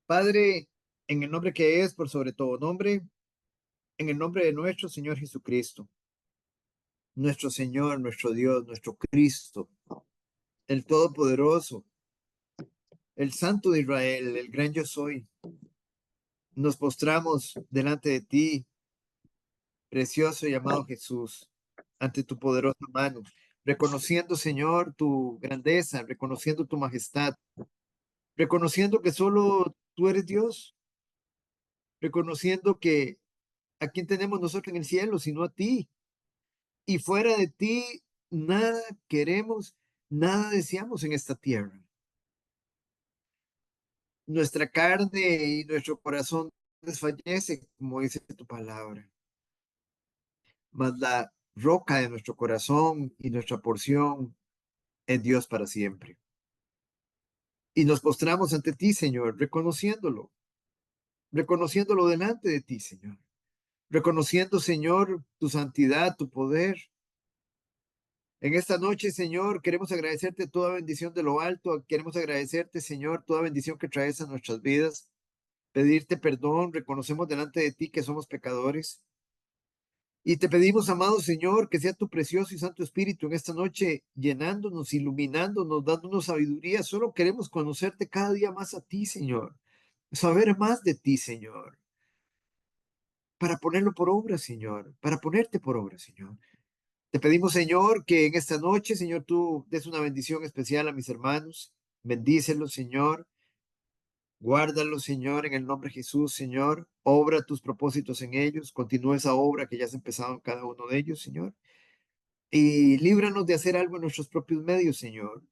Padre, en el nombre que es por sobre todo nombre, en el nombre de nuestro Señor Jesucristo, nuestro Señor, nuestro Dios, nuestro Cristo, el Todopoderoso, el Santo de Israel, el gran yo soy, nos postramos delante de ti, precioso y amado Jesús, ante tu poderosa mano, reconociendo, Señor, tu grandeza, reconociendo tu majestad, reconociendo que solo tú eres Dios, reconociendo que a quién tenemos nosotros en el cielo, sino a ti. Y fuera de ti, nada queremos, nada deseamos en esta tierra. Nuestra carne y nuestro corazón desfallece, como dice tu palabra. Mas la roca de nuestro corazón y nuestra porción es Dios para siempre. Y nos postramos ante ti, Señor, reconociéndolo delante de ti, Señor. Reconociendo, Señor, tu santidad, tu poder. En esta noche, Señor, queremos agradecerte toda bendición de lo alto. Queremos agradecerte, Señor, toda bendición que traes a nuestras vidas. Pedirte perdón. Reconocemos delante de ti que somos pecadores. Y te pedimos, amado Señor, que sea tu precioso y santo Espíritu en esta noche llenándonos, iluminándonos, dándonos sabiduría. Solo queremos conocerte cada día más a ti, Señor. Saber más de ti, Señor. Para ponerlo por obra, Señor. Para ponerte por obra, Señor. Te pedimos, Señor, que en esta noche, Señor, tú des una bendición especial a mis hermanos. Bendícelos, Señor. Guárdalos, Señor, en el nombre de Jesús, Señor. Obra tus propósitos en ellos. Continúa esa obra que ya has empezado en cada uno de ellos, Señor. Y líbranos de hacer algo en nuestros propios medios, Señor.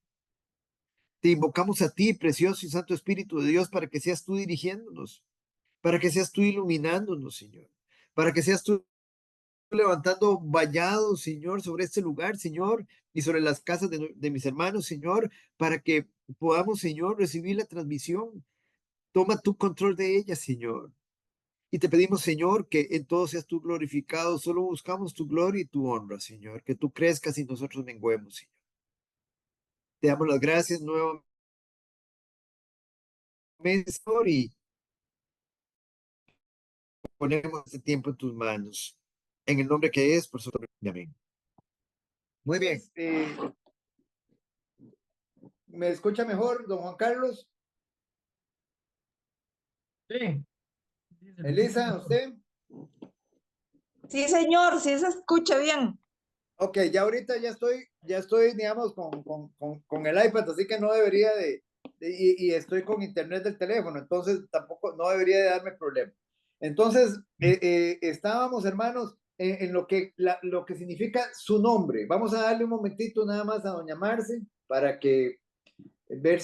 Te invocamos a ti, precioso y santo Espíritu de Dios, para que seas tú dirigiéndonos, para que seas tú iluminándonos, Señor, para que seas tú levantando vallados, Señor, sobre este lugar, Señor, y sobre las casas de mis hermanos, Señor, para que podamos, Señor, recibir la transmisión. Toma tu control de ella, Señor. Y te pedimos, Señor, que en todo seas tú glorificado. Solo buscamos tu gloria y tu honra, Señor. Que tú crezcas y nosotros menguemos, Señor. Te damos las gracias nuevamente, Señor, y ponemos este tiempo en tus manos. En el nombre que es, por su nombre. Amén. Muy bien. ¿Me escucha mejor, don Juan Carlos? Sí. Elisa, ¿usted? Sí, señor, sí se escucha bien. Ok, ya ahorita ya estoy, digamos, con el iPad, así que no debería y estoy con internet del teléfono, entonces tampoco, no debería de darme problema. Entonces, estábamos, hermanos, en lo que significa su nombre. Vamos a darle un momentito nada más a doña Marce para que, ver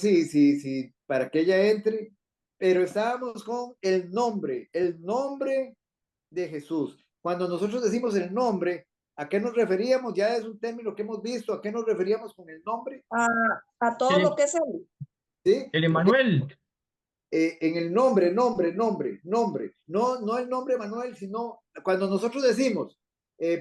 para que ella entre, pero estábamos con el nombre de Jesús. Cuando nosotros decimos el nombre, ¿a qué nos referíamos? Ya es un término que hemos visto. ¿A qué nos referíamos con el nombre? A todo lo que es él. ¿Sí? El Okay. Emanuel. En el nombre. No el nombre Manuel, sino cuando nosotros decimos,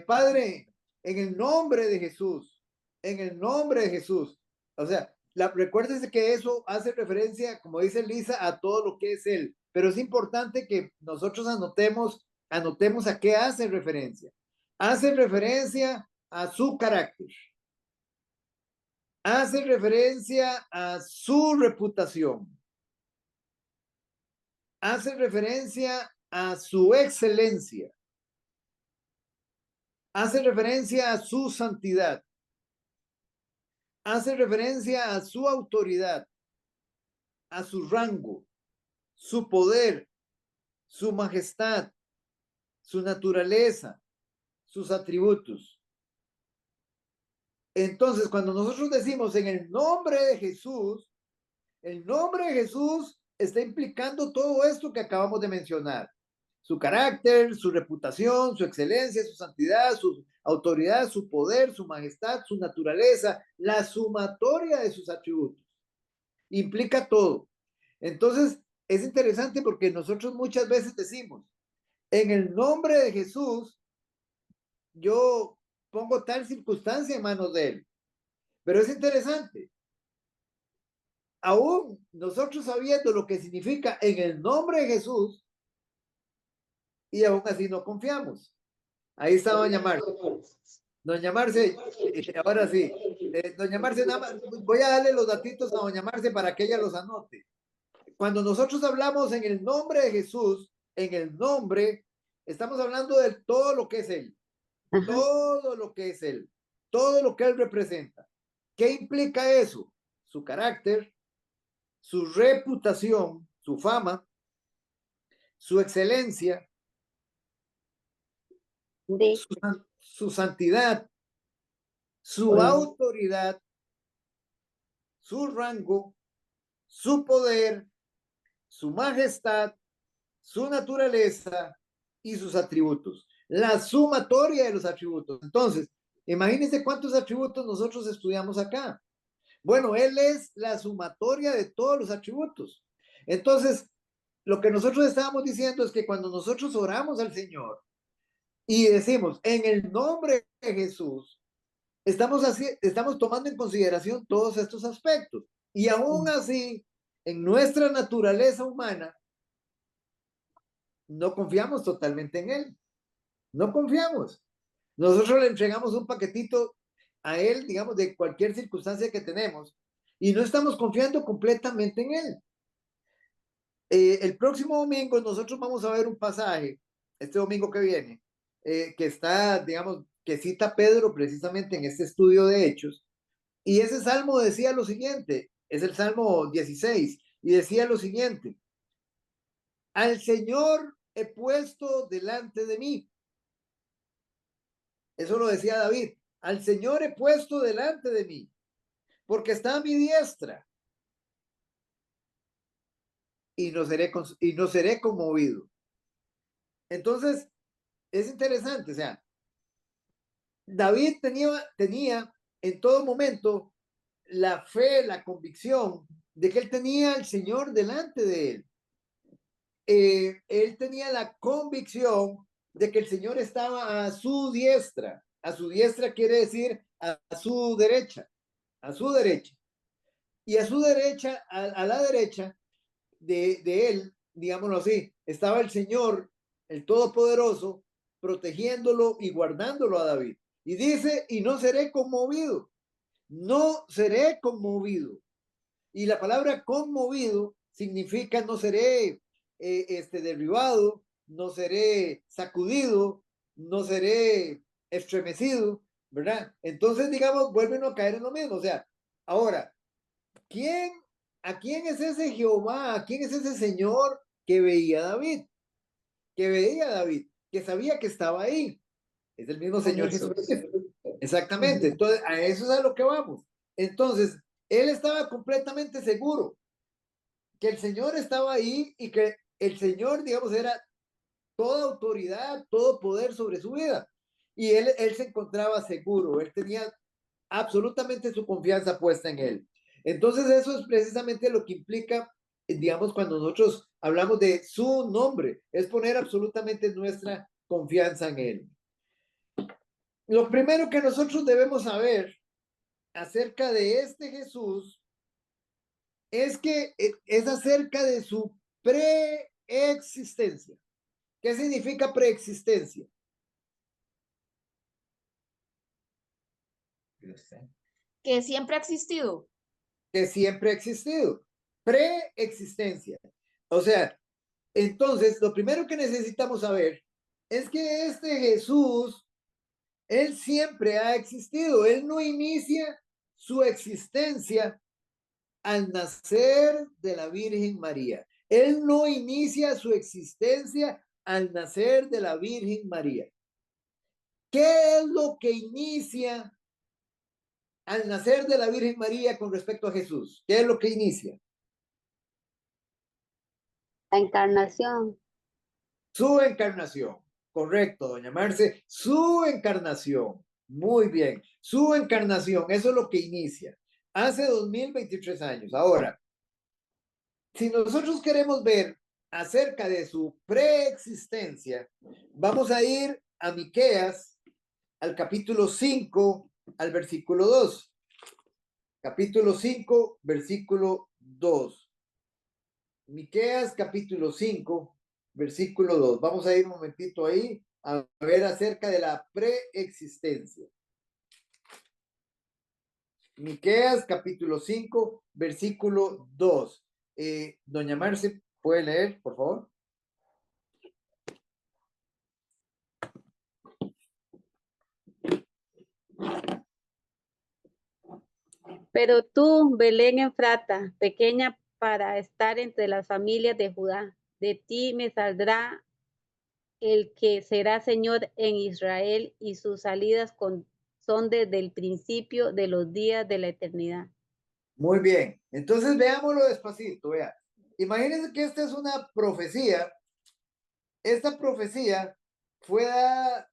Padre, en el nombre de Jesús, en el nombre de Jesús. O sea, recuérdense que eso hace referencia, como dice Lisa, a todo lo que es Él. Pero es importante que nosotros anotemos a qué hace referencia. Hace referencia a su carácter. Hace referencia a su reputación. Hace referencia a su excelencia. Hace referencia a su santidad. Hace referencia a su autoridad, a su rango, su poder, su majestad, su naturaleza, sus atributos. Entonces, cuando nosotros decimos en el nombre de Jesús, el nombre de Jesús está implicando todo esto que acabamos de mencionar. Su carácter, su reputación, su excelencia, su santidad, su autoridad, su poder, su majestad, su naturaleza, la sumatoria de sus atributos. Implica todo. Entonces, es interesante porque nosotros muchas veces decimos, en el nombre de Jesús, yo pongo tal circunstancia en manos de él. Pero es interesante. aún nosotros sabiendo lo que significa en el nombre de Jesús, y aún así no confiamos. Ahí está doña Marce. Doña Marce, ahora sí, doña Marce, nada más, voy a darle los datitos a doña Marce para que ella los anote. Cuando nosotros hablamos en el nombre de Jesús, en el nombre, estamos hablando de todo lo que es Él. Ajá. Todo lo que es Él. Todo lo que Él representa. ¿Qué implica eso? Su carácter, su reputación, su fama, su excelencia, su santidad, su autoridad, su rango, su poder, su majestad, su naturaleza y sus atributos. La sumatoria de los atributos. Entonces, imagínense cuántos atributos nosotros estudiamos acá. Bueno, Él es la sumatoria de todos los atributos. Entonces, lo que nosotros estábamos diciendo es que cuando nosotros oramos al Señor y decimos, en el nombre de Jesús, estamos tomando en consideración todos estos aspectos. Y aún así, en nuestra naturaleza humana, no confiamos totalmente en Él. No confiamos. Nosotros le entregamos un paquetito a Él, digamos, de cualquier circunstancia que tenemos, y no estamos confiando completamente en Él. El próximo domingo nosotros vamos a ver un pasaje, este domingo que viene, que está, digamos, que cita Pedro precisamente en este estudio de Hechos, y ese salmo decía lo siguiente, es el Salmo 16, y decía lo siguiente: al Señor he puesto delante de mí. Eso lo decía David. Al Señor he puesto delante de mí, porque está a mi diestra, y no seré conmovido. Entonces, es interesante, o sea, David tenía en todo momento la fe, la convicción de que él tenía al Señor delante de él. Él tenía la convicción de que el Señor estaba a su diestra. A su diestra quiere decir a su derecha, a su derecha. Y a su derecha, a la derecha de él, digámoslo así, estaba el Señor, el Todopoderoso, protegiéndolo y guardándolo a David. Y dice, y no seré conmovido, no seré conmovido. Y la palabra conmovido significa no seré derribado, no seré sacudido, no seré estremecido, ¿verdad? Entonces, digamos, vuelven a caer en lo mismo. O sea, ahora, ¿a quién es ese Jehová? ¿A quién es ese Señor que veía a David? Que veía a David, que sabía que estaba ahí. Es el mismo Señor Jesús. Exactamente. Entonces, a eso es a lo que vamos. Entonces, él estaba completamente seguro que el Señor estaba ahí y que el Señor, digamos, era toda autoridad, todo poder sobre su vida. Y él se encontraba seguro, él tenía absolutamente su confianza puesta en él. Entonces eso es precisamente lo que implica, digamos, cuando nosotros hablamos de su nombre, es poner absolutamente nuestra confianza en él. Lo primero que nosotros debemos saber acerca de este Jesús es que es acerca de su preexistencia. ¿Qué significa preexistencia? Que siempre ha existido. Que siempre ha existido. Preexistencia. O sea, entonces, lo primero que necesitamos saber es que este Jesús, él siempre ha existido. Él no inicia su existencia al nacer de la Virgen María. Él no inicia su existencia al nacer de la Virgen María. ¿Qué es lo que inicia al nacer de la Virgen María con respecto a Jesús? ¿Qué es lo que inicia? La encarnación. Su encarnación. Correcto, doña Marce. Su encarnación. Muy bien. Su encarnación. Eso es lo que inicia. Hace 2023 años. Ahora, si nosotros queremos ver acerca de su preexistencia, vamos a ir a Miqueas, al capítulo 5, al versículo 2. Capítulo 5, versículo 2. Miqueas capítulo 5, versículo 2. Vamos a ir un momentito ahí a ver acerca de la preexistencia. Miqueas capítulo 5, versículo 2. Doña Marce, ¿puede leer, por favor? Pero tú, Belén Efrata, pequeña para estar entre las familias de Judá, de ti me saldrá el que será Señor en Israel, y sus salidas son desde el principio de los días de la eternidad. Muy bien. Entonces veámoslo despacito. Vea. Imagínense que esta es una profecía. Esta profecía fue dada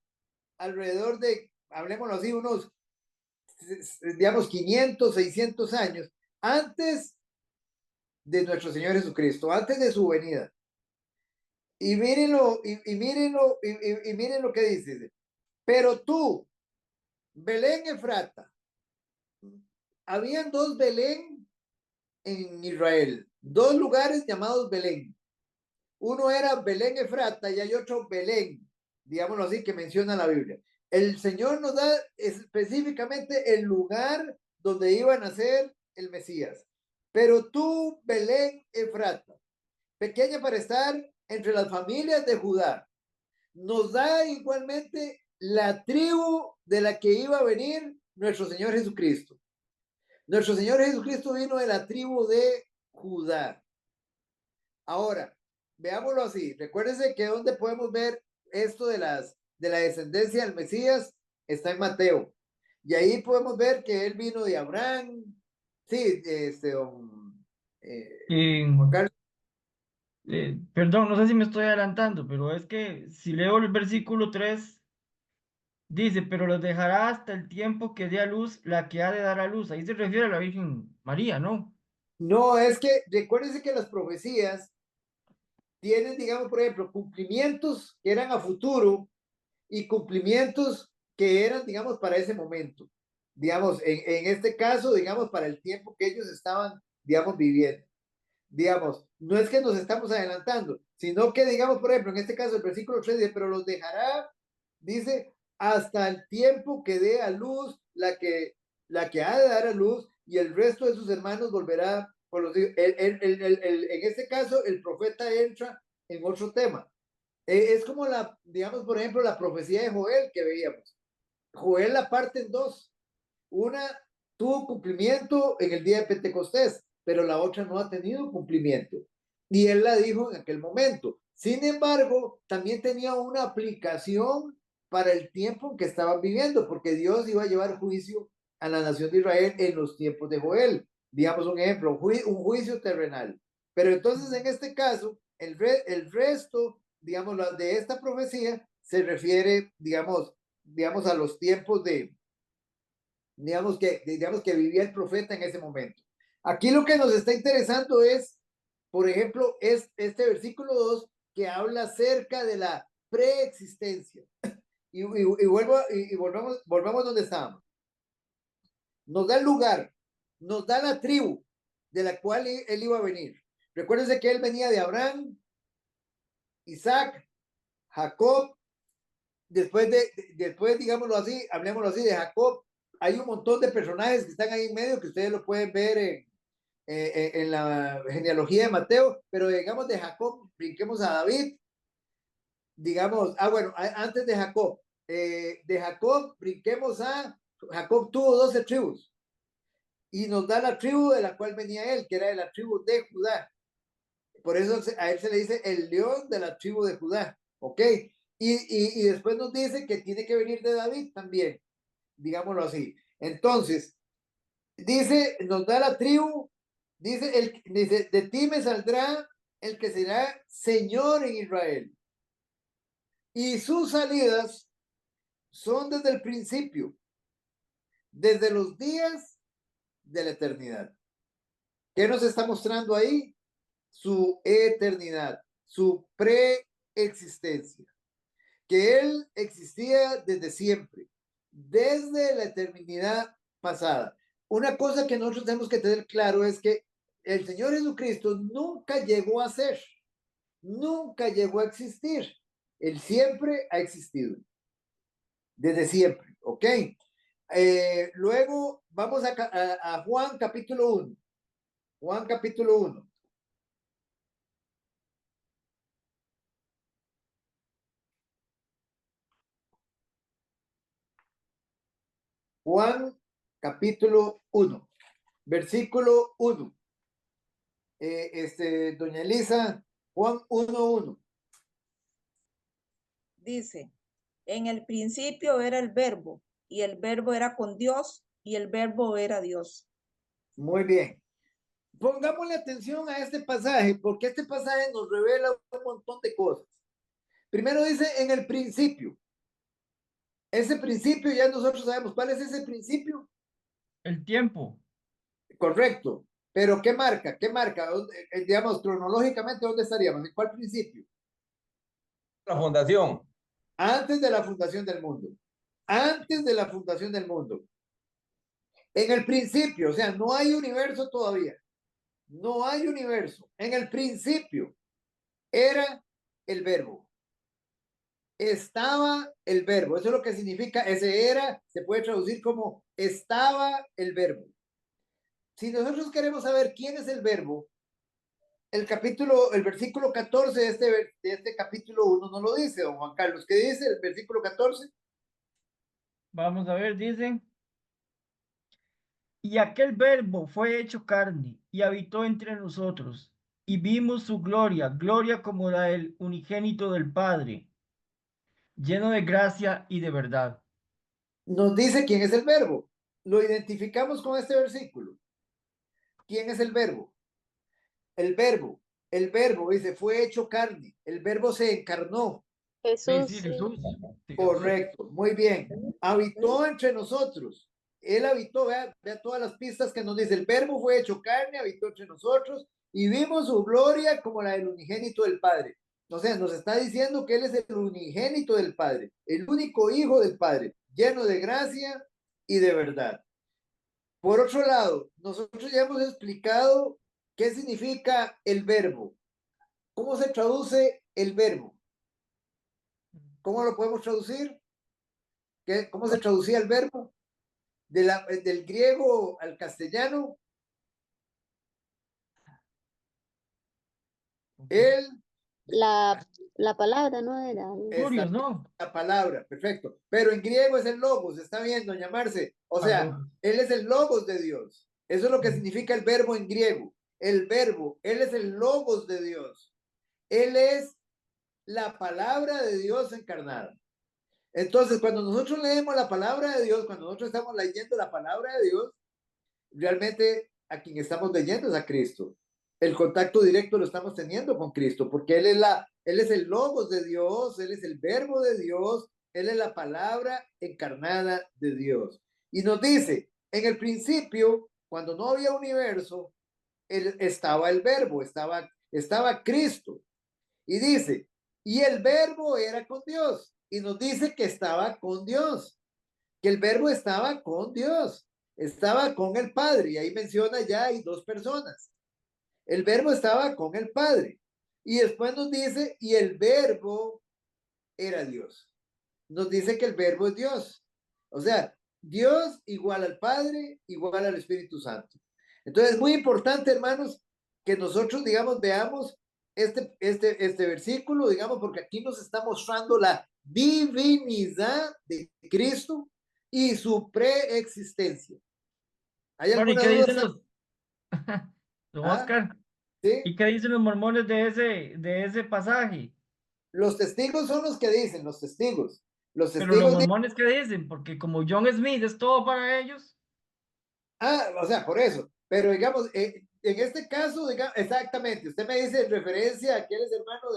alrededor de, hablemoslo así, unos, digamos, 500, 600 años antes de nuestro Señor Jesucristo, antes de su venida. Y mírenlo, y miren lo que dice. Pero tú, Belén Efrata, habían dos Belén en Israel, dos lugares llamados Belén. Uno era Belén Efrata y hay otro Belén, digámoslo así, que menciona la Biblia. El Señor nos da específicamente el lugar donde iba a nacer el Mesías. Pero tú, Belén Efrata, pequeña para estar entre las familias de Judá, nos da igualmente la tribu de la que iba a venir nuestro Señor Jesucristo. Nuestro Señor Jesucristo vino de la tribu de Judá. Ahora, veámoslo así. Recuérdense que donde podemos ver esto de la descendencia del Mesías está en Mateo. Y ahí podemos ver que él vino de Abraham. Sí, Juan Carlos. Perdón, no sé si me estoy adelantando, pero es que si leo el versículo 3 dice, pero los dejará hasta el tiempo que dé a luz la que ha de dar a luz. Ahí se refiere a la Virgen María, ¿no? No, es que recuérdense que las profecías tienen, digamos, por ejemplo, cumplimientos que eran a futuro y cumplimientos que eran, digamos, para ese momento. Digamos, en este caso, digamos, para el tiempo que ellos estaban, digamos, viviendo. Digamos, no es que nos estamos adelantando, sino que, digamos, por ejemplo, en este caso, el versículo 3 dice, pero los dejará, dice, hasta el tiempo que dé a luz la que ha de dar a luz, y el resto de sus hermanos volverá por los hijos. En este caso, el profeta entra en otro tema. Es como digamos, por ejemplo, la profecía de Joel que veíamos. Joel la parte en dos. Una tuvo cumplimiento en el día de Pentecostés, pero la otra no ha tenido cumplimiento. Y él la dijo en aquel momento. Sin embargo, también tenía una aplicación para el tiempo en que estaban viviendo, porque Dios iba a llevar juicio a la nación de Israel en los tiempos de Joel. Digamos un ejemplo, un juicio terrenal. Pero entonces en este caso, el resto, digamos, de esta profecía se refiere, digamos a los tiempos digamos que vivía el profeta en ese momento. Aquí lo que nos está interesando es, por ejemplo, es este versículo 2 que habla acerca de la preexistencia. Volvamos donde estábamos. Nos da el lugar, nos da la tribu de la cual él iba a venir. Recuérdense que él venía de Abraham, Isaac, Jacob. Después, digámoslo así, hablemoslo así, de Jacob, hay un montón de personajes que están ahí en medio que ustedes lo pueden ver en la genealogía de Mateo, pero digamos de Jacob, brinquemos a David, digamos, bueno, antes de Jacob, brinquemos a, Jacob tuvo 12 tribus y nos da la tribu de la cual venía él, que era de la tribu de Judá. Por eso a él se le dice el león de la tribu de Judá, ¿ok? Y después nos dice que tiene que venir de David también, digámoslo así. Entonces, dice, nos da la tribu, dice, de ti me saldrá el que será Señor en Israel. Y sus salidas son desde el principio, desde los días de la eternidad. ¿Qué nos está mostrando ahí? Su eternidad, su preexistencia, que Él existía desde siempre, desde la eternidad pasada. Una cosa que nosotros tenemos que tener claro es que el Señor Jesucristo nunca llegó a ser, nunca llegó a existir. Él siempre ha existido, desde siempre, ¿ok? Luego vamos a Juan capítulo 1. Juan capítulo 1. Juan capítulo 1, versículo 1. Doña Elisa, Juan 1:1. Dice, en el principio era el verbo, y el verbo era con Dios, y el verbo era Dios. Muy bien. Pongámosle atención a este pasaje, porque este pasaje nos revela un montón de cosas. Primero dice, en el principio. Ese principio ya nosotros sabemos. ¿Cuál es ese principio? El tiempo. Correcto. Pero ¿qué marca? ¿Qué marca? Digamos, cronológicamente, ¿dónde estaríamos? ¿En cuál principio? La fundación. Antes de la fundación del mundo. Antes de la fundación del mundo. En el principio, o sea, no hay universo todavía. No hay universo. En el principio era el verbo. Estaba el verbo. Eso es lo que significa, ese era, se puede traducir como estaba el verbo. Si nosotros queremos saber quién es el verbo, el versículo 14 de este capítulo 1 no lo dice, don Juan Carlos. ¿Qué dice el versículo 14? Vamos a ver, dicen. Y aquel verbo fue hecho carne y habitó entre nosotros, y vimos su gloria, gloria como la del unigénito del Padre, lleno de gracia y de verdad. Nos dice quién es el verbo. Lo identificamos con este versículo. ¿Quién es el verbo? El verbo. El verbo dice, fue hecho carne. El verbo se encarnó. Sí, Jesús. sí, Jesús. Sí, Jesús. Correcto, muy bien. Habitó entre nosotros. Él habitó, vea todas las pistas que nos dice. El verbo fue hecho carne, habitó entre nosotros y vimos su gloria como la del unigénito del Padre. O sea, nos está diciendo que Él es el unigénito del Padre, el único hijo del Padre, lleno de gracia y de verdad. Por otro lado, nosotros ya hemos explicado qué significa el verbo. ¿Cómo se traduce el verbo? ¿Cómo lo podemos traducir? ¿Cómo se traducía el verbo? Del griego al castellano. El, La palabra no era. Curios, ¿no? la palabra, perfecto. Pero en griego es el logos, está bien, doña Marce. O Ah, sea, logos. Él es el logos de Dios. Eso es lo que significa el verbo en griego. El verbo, Él es el logos de Dios. Él es la palabra de Dios encarnada. Entonces, cuando nosotros leemos la palabra de Dios, cuando nosotros estamos leyendo la palabra de Dios, realmente a quien estamos leyendo es a Cristo. El contacto directo lo estamos teniendo con Cristo, porque Él es el logos de Dios, Él es el verbo de Dios, Él es la palabra encarnada de Dios. Y nos dice, en el principio, cuando no había universo, estaba el verbo, estaba Cristo. Y dice, y el verbo era con Dios. Y nos dice que estaba con Dios, que el verbo estaba con Dios, estaba con el Padre. Y ahí menciona ya hay dos personas. El verbo estaba con el Padre. Y después nos dice, y el verbo era Dios. Nos dice que el verbo es Dios. O sea, Dios igual al Padre, igual al Espíritu Santo. Entonces es muy importante, hermanos, que nosotros, digamos, veamos este versículo, digamos, porque aquí nos está mostrando la divinidad de Cristo y su preexistencia. ¿Hay Bueno, ¿y alguna qué duda? dicen los, don ¿Ah? Oscar? ¿Sí? ¿Y qué dicen los mormones de ese pasaje? Los testigos son los que dicen, los testigos. Los Pero los testigos dicen, mormones, ¿qué dicen? Porque como John Smith es todo para ellos. o sea, por eso. Pero digamos, en este caso, digamos, exactamente, usted me dice en referencia a que él es hermano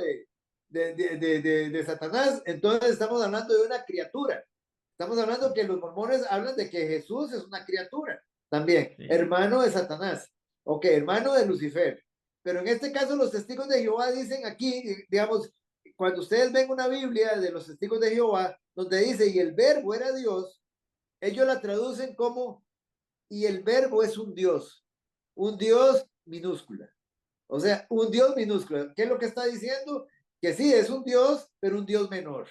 de Satanás, entonces estamos hablando de una criatura. Estamos hablando que los mormones hablan de que Jesús es una criatura también, Sí. hermano de Satanás, ok, hermano de Lucifer. Pero en este caso los testigos de Jehová dicen aquí, digamos, cuando ustedes ven una Biblia de los testigos de Jehová, donde dice, y el verbo era Dios, ellos la traducen como, y el verbo es un Dios minúscula. O sea, un Dios minúscula. ¿Qué es lo que está diciendo? Que sí, es un Dios, pero un Dios menor.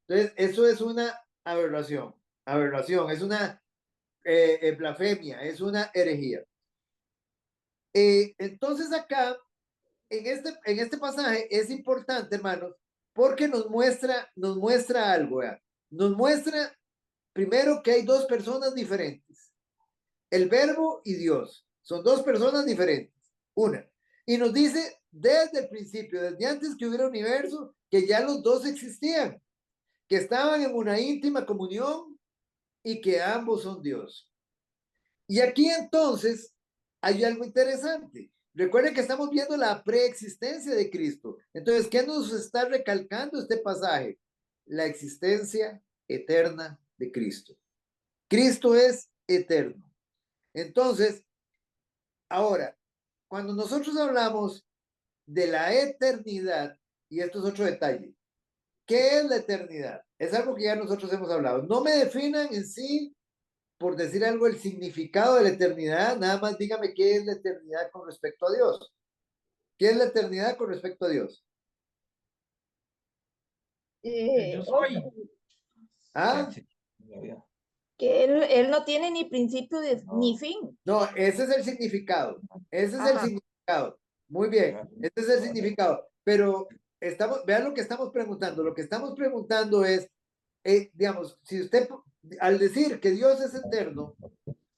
Entonces, eso es una aberración. Aberración, es una blasfemia, es una herejía. Entonces acá, en este pasaje, es importante, hermanos, porque nos muestra algo. ¿Verdad? Nos muestra, primero, que hay dos personas diferentes. El Verbo y Dios. Son dos personas diferentes. Una. Y nos dice desde el principio, desde antes que hubiera universo, que ya los dos existían, que estaban en una íntima comunión y que ambos son Dios. Y aquí entonces hay algo interesante. Recuerden que estamos viendo la preexistencia de Cristo. Entonces, ¿qué nos está recalcando este pasaje? La existencia eterna de Cristo. Cristo es eterno. Entonces, ahora, cuando nosotros hablamos de la eternidad, y esto es otro detalle, ¿qué es la eternidad? Es algo que ya nosotros hemos hablado. No me definan en sí, por decir algo, el significado de la eternidad, nada más dígame qué es la eternidad con respecto a Dios. ¿Qué es la eternidad con respecto a Dios? Yo soy. ¿Ah? Que él no tiene ni principio ni fin. No, ese es el significado. Ese es el Ajá. significado. Muy bien, ese es el significado. Pero vean lo que estamos preguntando. Lo que estamos preguntando es, digamos, si usted, al decir que Dios es eterno,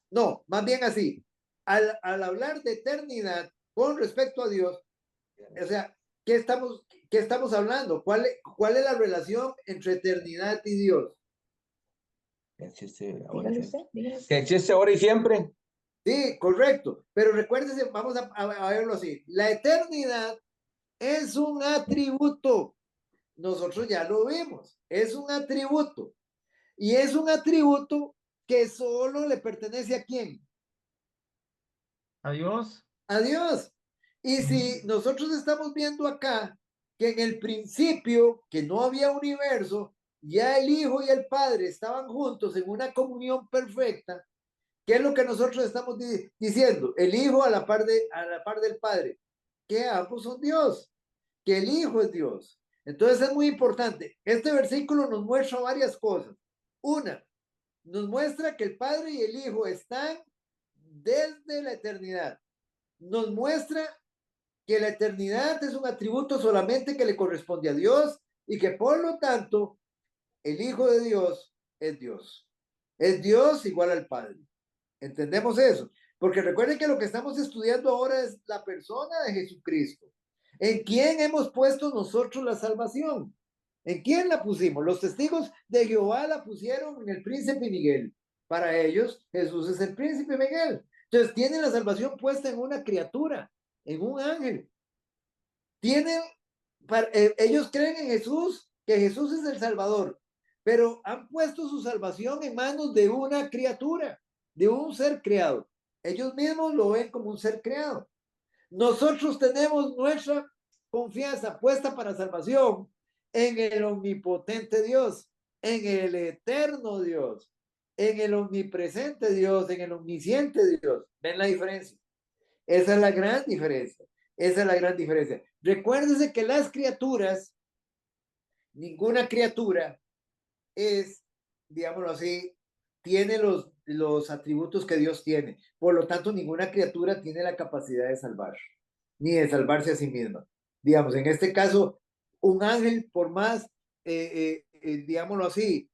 no, más bien así, al hablar de eternidad con respecto a Dios, o sea, ¿qué estamos hablando? ¿Cuál es la relación entre eternidad y Dios? Dígale usted, dígale usted. Que existe ahora y siempre. Sí, correcto. Pero recuérdese, vamos a verlo así. La eternidad es un atributo. Nosotros ya lo vimos. Es un atributo. Y es un atributo que solo le pertenece a quién? Adiós. A Dios. Y si nosotros estamos viendo acá que en el principio, que no había universo, ya el Hijo y el Padre estaban juntos en una comunión perfecta, ¿qué es lo que nosotros estamos diciendo? El Hijo a la par del Padre, que ambos son Dios, que el Hijo es Dios. Entonces es muy importante. Este versículo nos muestra varias cosas. Una, nos muestra que el Padre y el Hijo están desde la eternidad. Nos muestra que la eternidad es un atributo solamente que le corresponde a Dios y que por lo tanto el Hijo de Dios es Dios. Es Dios igual al Padre. ¿Entendemos eso? Porque recuerden que lo que estamos estudiando ahora es la persona de Jesucristo. ¿En quién hemos puesto nosotros la salvación? ¿En quién la pusimos? Los testigos de Jehová la pusieron en el príncipe Miguel. Para ellos, Jesús es el príncipe Miguel. Entonces, tienen la salvación puesta en una criatura, en un ángel. Ellos creen en Jesús, que Jesús es el Salvador, pero han puesto su salvación en manos de una criatura, de un ser creado. Ellos mismos lo ven como un ser creado. Nosotros tenemos nuestra confianza puesta para salvación en el omnipotente Dios, en el eterno Dios, en el omnipresente Dios, en el omnisciente Dios. ¿Ven la diferencia? Esa es la gran diferencia. Esa es la gran diferencia. Recuérdense que las criaturas, ninguna criatura es, digámoslo así, tiene los atributos que Dios tiene. Por lo tanto, ninguna criatura tiene la capacidad de salvar, ni de salvarse a sí misma. Digamos, en este caso, un ángel, por más, digámoslo así,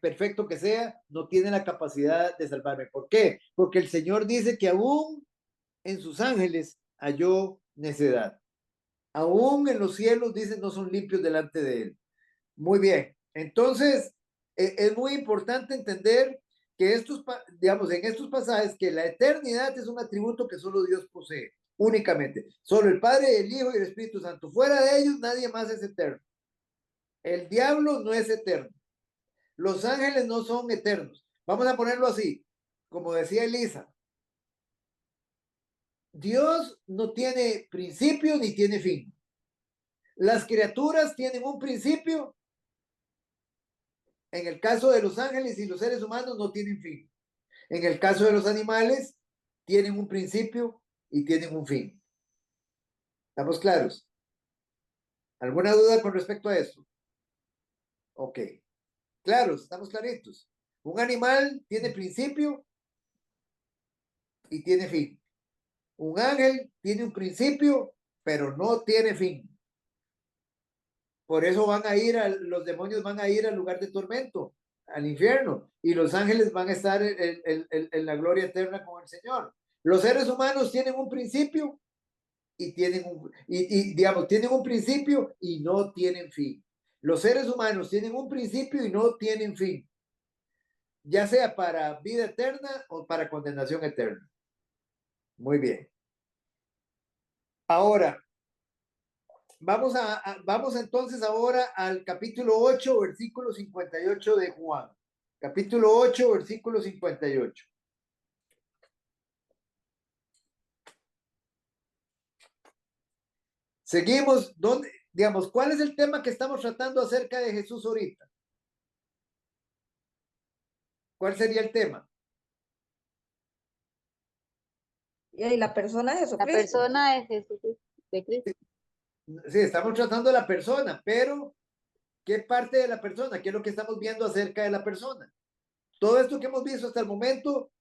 perfecto que sea, no tiene la capacidad de salvarme. ¿Por qué? Porque el Señor dice que aún en sus ángeles halló necedad. Aún en los cielos, dicen, no son limpios delante de él. Muy bien. Entonces, es muy importante entender que digamos, en estos pasajes, que la eternidad es un atributo que solo Dios posee, únicamente. Solo el Padre, el Hijo y el Espíritu Santo. Fuera de ellos, nadie más es eterno. El diablo no es eterno. Los ángeles no son eternos. Vamos a ponerlo así, como decía Elisa. Dios no tiene principio ni tiene fin. Las criaturas tienen un principio. En el caso de los ángeles y los seres humanos no tienen fin. En el caso de los animales tienen un principio y tienen un fin. ¿Estamos claros? ¿Alguna duda con respecto a esto? Ok. Claros, estamos claritos. Un animal tiene principio y tiene fin. Un ángel tiene un principio, pero no tiene fin. Por eso los demonios van a ir al lugar de tormento, al infierno, y los ángeles van a estar en la gloria eterna con el Señor. Los seres humanos tienen un principio y tienen un principio y no tienen fin. Los seres humanos tienen un principio y no tienen fin, ya sea para vida eterna o para condenación eterna. Muy bien. Ahora, vamos entonces ahora al capítulo 8, versículo 58 de Juan. Capítulo 8, versículo 58. Seguimos, ¿cuál es el tema que estamos tratando acerca de Jesús ahorita? ¿Cuál sería el tema? Y la persona de La Jesucristo. persona de Jesucristo, de Cristo. Sí, estamos tratando de la persona, pero ¿qué parte de la persona? ¿Qué es lo que estamos viendo acerca de la persona? Todo esto que hemos visto hasta el momento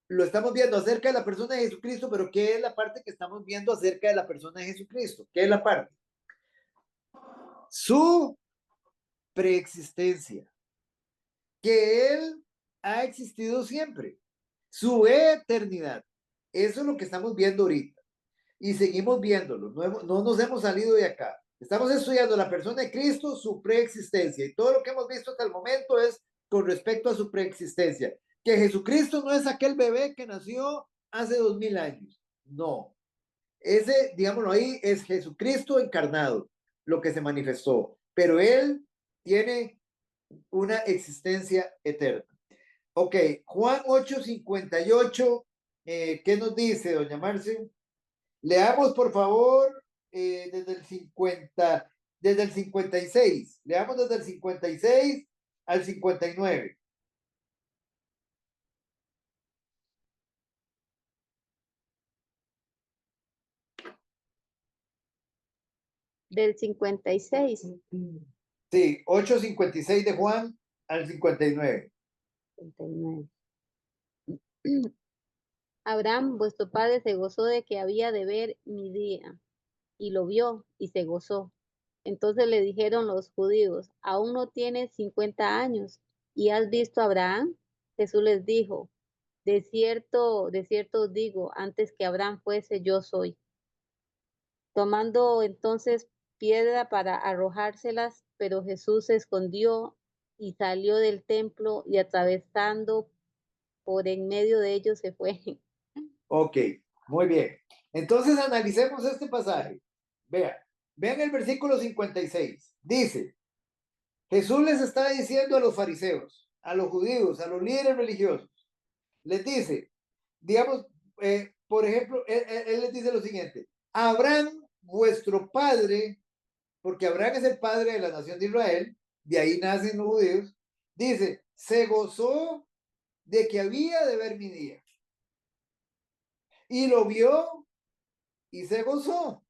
lo estamos viendo acerca de la persona de Jesucristo, pero ¿qué es la parte que estamos viendo acerca de la persona de Jesucristo? ¿Qué es la parte? Su preexistencia, que Él ha existido siempre, su eternidad. Eso es lo que estamos viendo ahorita. Y seguimos viéndolo, no nos hemos salido de acá. Estamos estudiando la persona de Cristo, su preexistencia, y todo lo que hemos visto hasta el momento es con respecto a su preexistencia. Que Jesucristo no es aquel bebé que nació hace 2000 años. No. Ese, digámoslo ahí, es Jesucristo encarnado, lo que se manifestó. Pero Él tiene una existencia eterna. Ok, Juan 8:58, ¿qué nos dice, doña Marce? Leamos, por favor, desde el 56. Leamos desde el 56 al 59. Del 56. Sí, 8:56 de Juan al 59. 59. Abraham, vuestro padre, se gozó de que había de ver mi día, y lo vio y se gozó. Entonces le dijeron los judíos, aún no tienes 50 años, ¿y has visto a Abraham? Jesús les dijo, de cierto os digo, antes que Abraham fuese, yo soy. Tomando entonces piedra para arrojárselas, pero Jesús se escondió y salió del templo y atravesando por en medio de ellos se fue. Ok, muy bien. Entonces analicemos este pasaje. Vean el versículo 56. Dice, Jesús les está diciendo a los fariseos, a los judíos, a los líderes religiosos, les dice, digamos, por ejemplo, él les dice lo siguiente, Abraham, vuestro padre, porque Abraham es el padre de la nación de Israel, de ahí nacen los judíos, dice, se gozó de que había de ver mi día. Y lo vio y se gozó.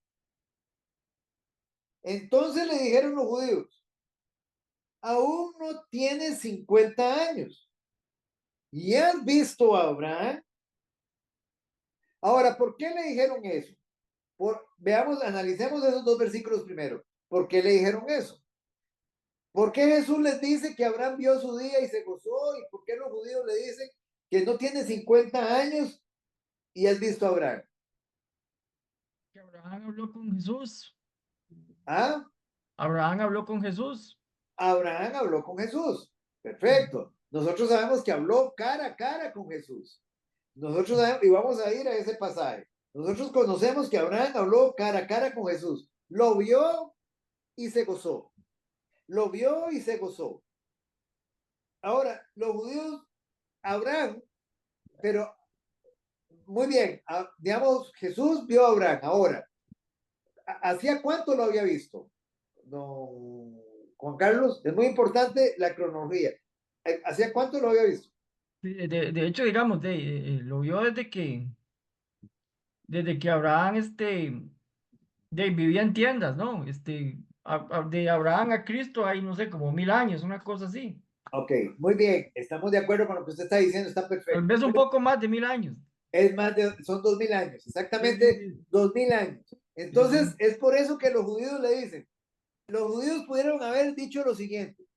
Entonces le dijeron los judíos, aún no tienes 50 años. ¿Y has visto a Abraham? Ahora, ¿por qué le dijeron eso? Veamos, analicemos esos dos versículos primero. ¿Por qué le dijeron eso? ¿Por qué Jesús les dice que Abraham vio su día y se gozó? ¿Y por qué los judíos le dicen que no tiene 50 años y has visto a Abraham? Que Abraham habló con Jesús. ¿Ah? Abraham habló con Jesús. Abraham habló con Jesús. Perfecto. Nosotros sabemos que habló cara a cara con Jesús. Nosotros sabemos, y vamos a ir a ese pasaje. Nosotros conocemos que Abraham habló cara a cara con Jesús. Lo vio y se gozó. Lo vio y se gozó. Ahora, los judíos, Abraham, pero muy bien, digamos, Jesús vio a Abraham. Ahora, ¿hacía cuánto lo había visto? No, Juan Carlos, es muy importante la cronología. ¿Hacía cuánto lo había visto? De hecho, digamos, lo vio desde que Abraham vivía en tiendas, ¿no? De Abraham a Cristo hay, no sé, como 1000 años, una cosa así. Ok, muy bien, estamos de acuerdo con lo que usted está diciendo, está Tal perfecto. vez un poco más de 1000 años. Es más de, son 2000 años, Sí, exactamente sí, 2000 años. sí, Entonces, sí. es por eso que los judíos le dicen, los judíos pudieron haber dicho lo siguiente: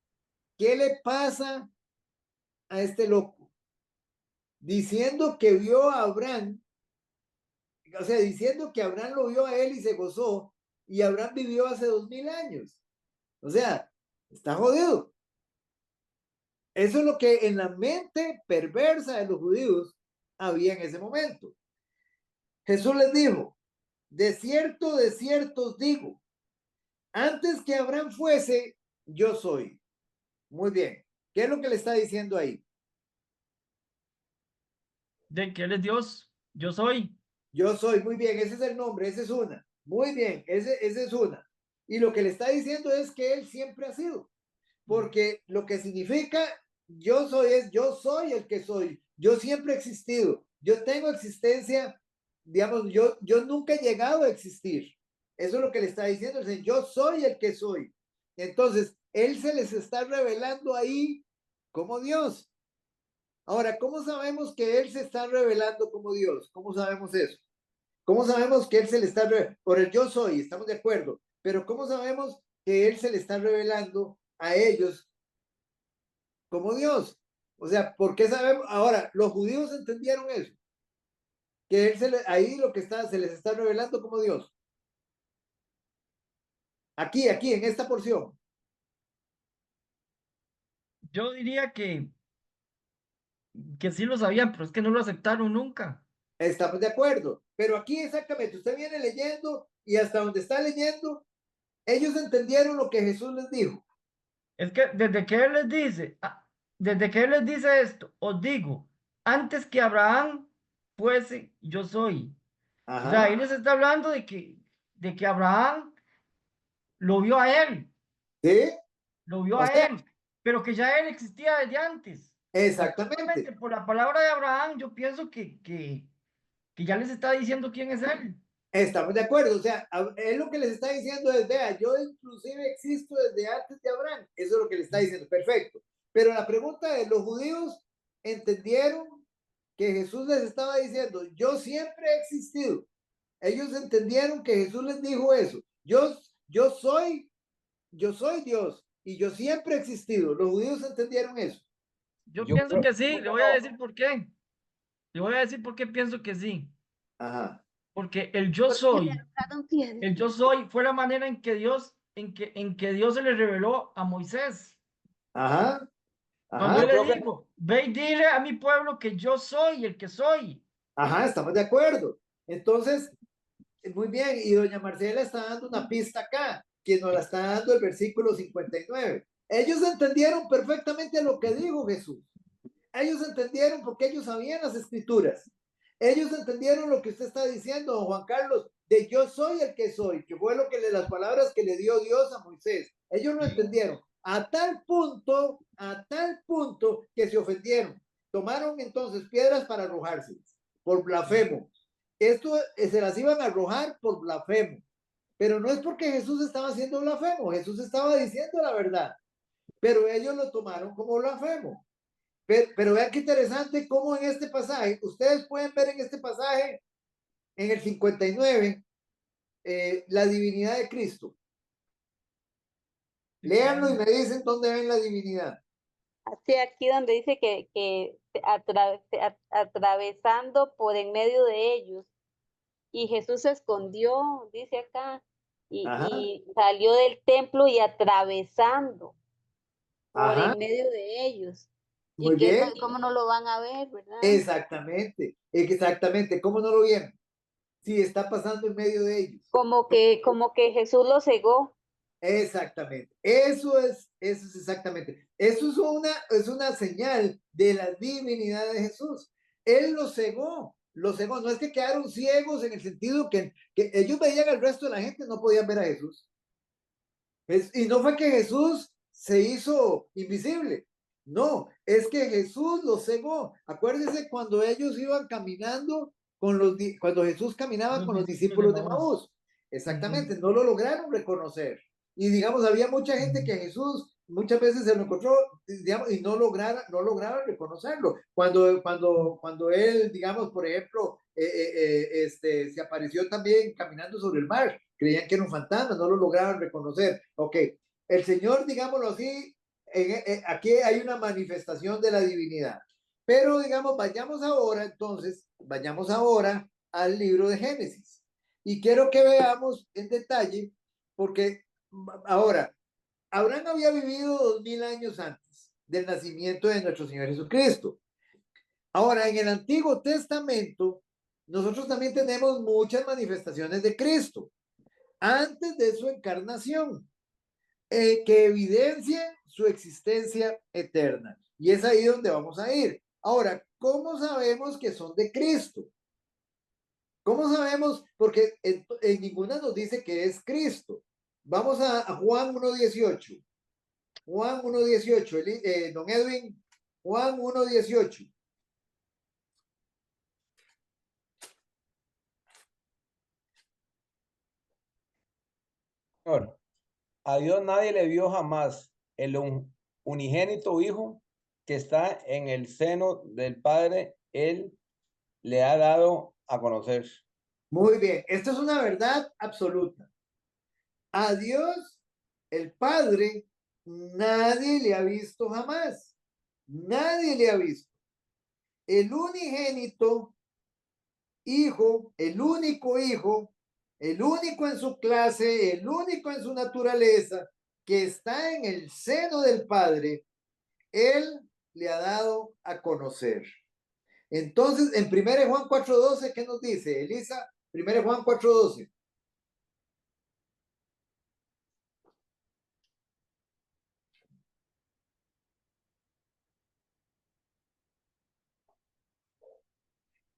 ¿qué le pasa a este loco? Diciendo que vio a Abraham, o sea, diciendo que Abraham lo vio a él y se gozó, y Abraham vivió hace 2000 años. O sea, está jodido. Eso es lo que en la mente perversa de los judíos había en ese momento. Jesús les dijo, de cierto os digo, antes que Abraham fuese, yo soy. Muy bien. ¿Qué es lo que le está diciendo ahí? De que Él es Dios, yo soy. Yo soy. Muy bien, ese es el nombre, esa es una. Muy bien, ese es una. Y lo que le está diciendo es que él siempre ha sido. Porque lo que significa yo soy es yo soy el que soy. Yo siempre he existido. Yo tengo existencia, digamos, yo nunca he llegado a existir. Eso es lo que le está diciendo el Señor. Yo soy el que soy. Entonces, él se les está revelando ahí como Dios. Ahora, ¿cómo sabemos que él se está revelando como Dios? ¿Cómo sabemos eso? ¿Cómo sabemos que él se le está revelando? Por el yo soy, estamos de acuerdo. Pero ¿cómo sabemos que él se le está revelando a ellos como Dios? O sea, ¿por qué sabemos? Ahora, los judíos entendieron eso, que él ahí lo que está, se les está revelando como Dios. Aquí, en esta porción. Yo diría que sí lo sabían, pero es que no lo aceptaron nunca. Estamos de acuerdo. Pero aquí exactamente, usted viene leyendo y hasta donde está leyendo, ellos entendieron lo que Jesús les dijo. Es que desde que Él les dice esto, os digo, antes que Abraham fuese, yo soy. O sea, ahí Ajá. les está hablando de que Abraham lo vio a Él, ¿Sí? lo vio O a sea, Él, pero que ya Él existía desde antes. exactamente. Solamente por la palabra de Abraham, yo pienso que ya les está diciendo quién es Él. Estamos de acuerdo, o sea, él lo que les está diciendo es, vea, yo inclusive existo desde antes de Abraham, eso es lo que le está diciendo, perfecto. Pero la pregunta es, los judíos entendieron que Jesús les estaba diciendo, yo siempre he existido. Ellos entendieron que Jesús les dijo eso, yo soy Dios y yo siempre he existido. Los judíos entendieron eso. Yo Yo pienso creo que que sí, le voy a decir por qué. Le voy a decir por qué pienso que sí. Ajá. Porque Porque le arrojaron piedras. el yo soy fue la manera en que Dios se le reveló a Moisés. Ajá. Cuando Ajá. él yo creo le que dijo, ve y dile a mi pueblo que yo soy el que soy. Ajá, estamos de acuerdo. Entonces, muy bien, y doña Marcela está dando una pista acá, que nos la está dando el versículo 59. Ellos entendieron perfectamente lo que dijo Jesús. Ellos entendieron porque ellos sabían las escrituras. Ellos entendieron lo que usted está diciendo, don Juan Carlos, de yo soy el que soy, que fue las palabras que le dio Dios a Moisés. Ellos lo entendieron a tal punto que se ofendieron. Tomaron entonces piedras para arrojarse por blasfemo. Esto se las iban a arrojar por blasfemo. Pero no es porque Jesús estaba haciendo blasfemo, Jesús estaba diciendo la verdad, pero ellos lo tomaron como blasfemo. Pero vean qué interesante cómo en este pasaje, ustedes pueden ver en este pasaje, en el 59, la divinidad de Cristo. Léanlo y me dicen dónde ven la divinidad. Así aquí donde dice que atravesando por en medio de ellos. Y Jesús se escondió, dice acá, Ajá, y salió del templo y atravesando por ajá, en medio de ellos. muy Y que bien. cómo no lo van a ver, ¿verdad? Exactamente. ¿Cómo no lo vieron? Sí, está pasando en medio de ellos. Como que Jesús lo cegó. Exactamente. Eso es exactamente. Eso es una señal de la divinidad de Jesús. Él los cegó. No es que quedaron ciegos en el sentido que ellos veían al resto de la gente, no podían ver a Jesús. Y no fue que Jesús se hizo invisible. No, es que Jesús los cegó. Acuérdense cuando ellos iban caminando cuando Jesús caminaba con los discípulos de Maús. Exactamente, no lo lograron reconocer. Y digamos, había mucha gente que Jesús muchas veces se lo encontró, digamos, y no lograron reconocerlo. Cuando él, digamos, por ejemplo, se apareció también caminando sobre el mar, creían que era un fantasma, no lo lograron reconocer. Ok, el Señor, digámoslo así, aquí hay una manifestación de la divinidad. Pero, digamos, vayamos ahora al libro de Génesis. Y quiero que veamos en detalle, porque ahora, Abraham había vivido 2000 años antes del nacimiento de nuestro Señor Jesucristo. Ahora, en el Antiguo Testamento, nosotros también tenemos muchas manifestaciones de Cristo antes de su encarnación, que evidencian su existencia eterna. Y es ahí donde vamos a ir. Ahora, ¿cómo sabemos que son de Cristo? ¿Cómo sabemos? Porque en ninguna nos dice que es Cristo. Vamos a Juan 1:18. Juan 1:18. Don Edwin, Juan 1:18. Señor, a Dios nadie le vio jamás. El unigénito Hijo que está en el seno del Padre, Él le ha dado a conocer. Muy bien, esto es una verdad absoluta. A Dios, el Padre, nadie le ha visto jamás. Nadie le ha visto. El unigénito Hijo, el único Hijo, el único en su clase, el único en su naturaleza, que está en el seno del Padre, Él le ha dado a conocer. Entonces, en 1 Juan 4:12, ¿qué nos dice, Elisa? 1 Juan 4:12.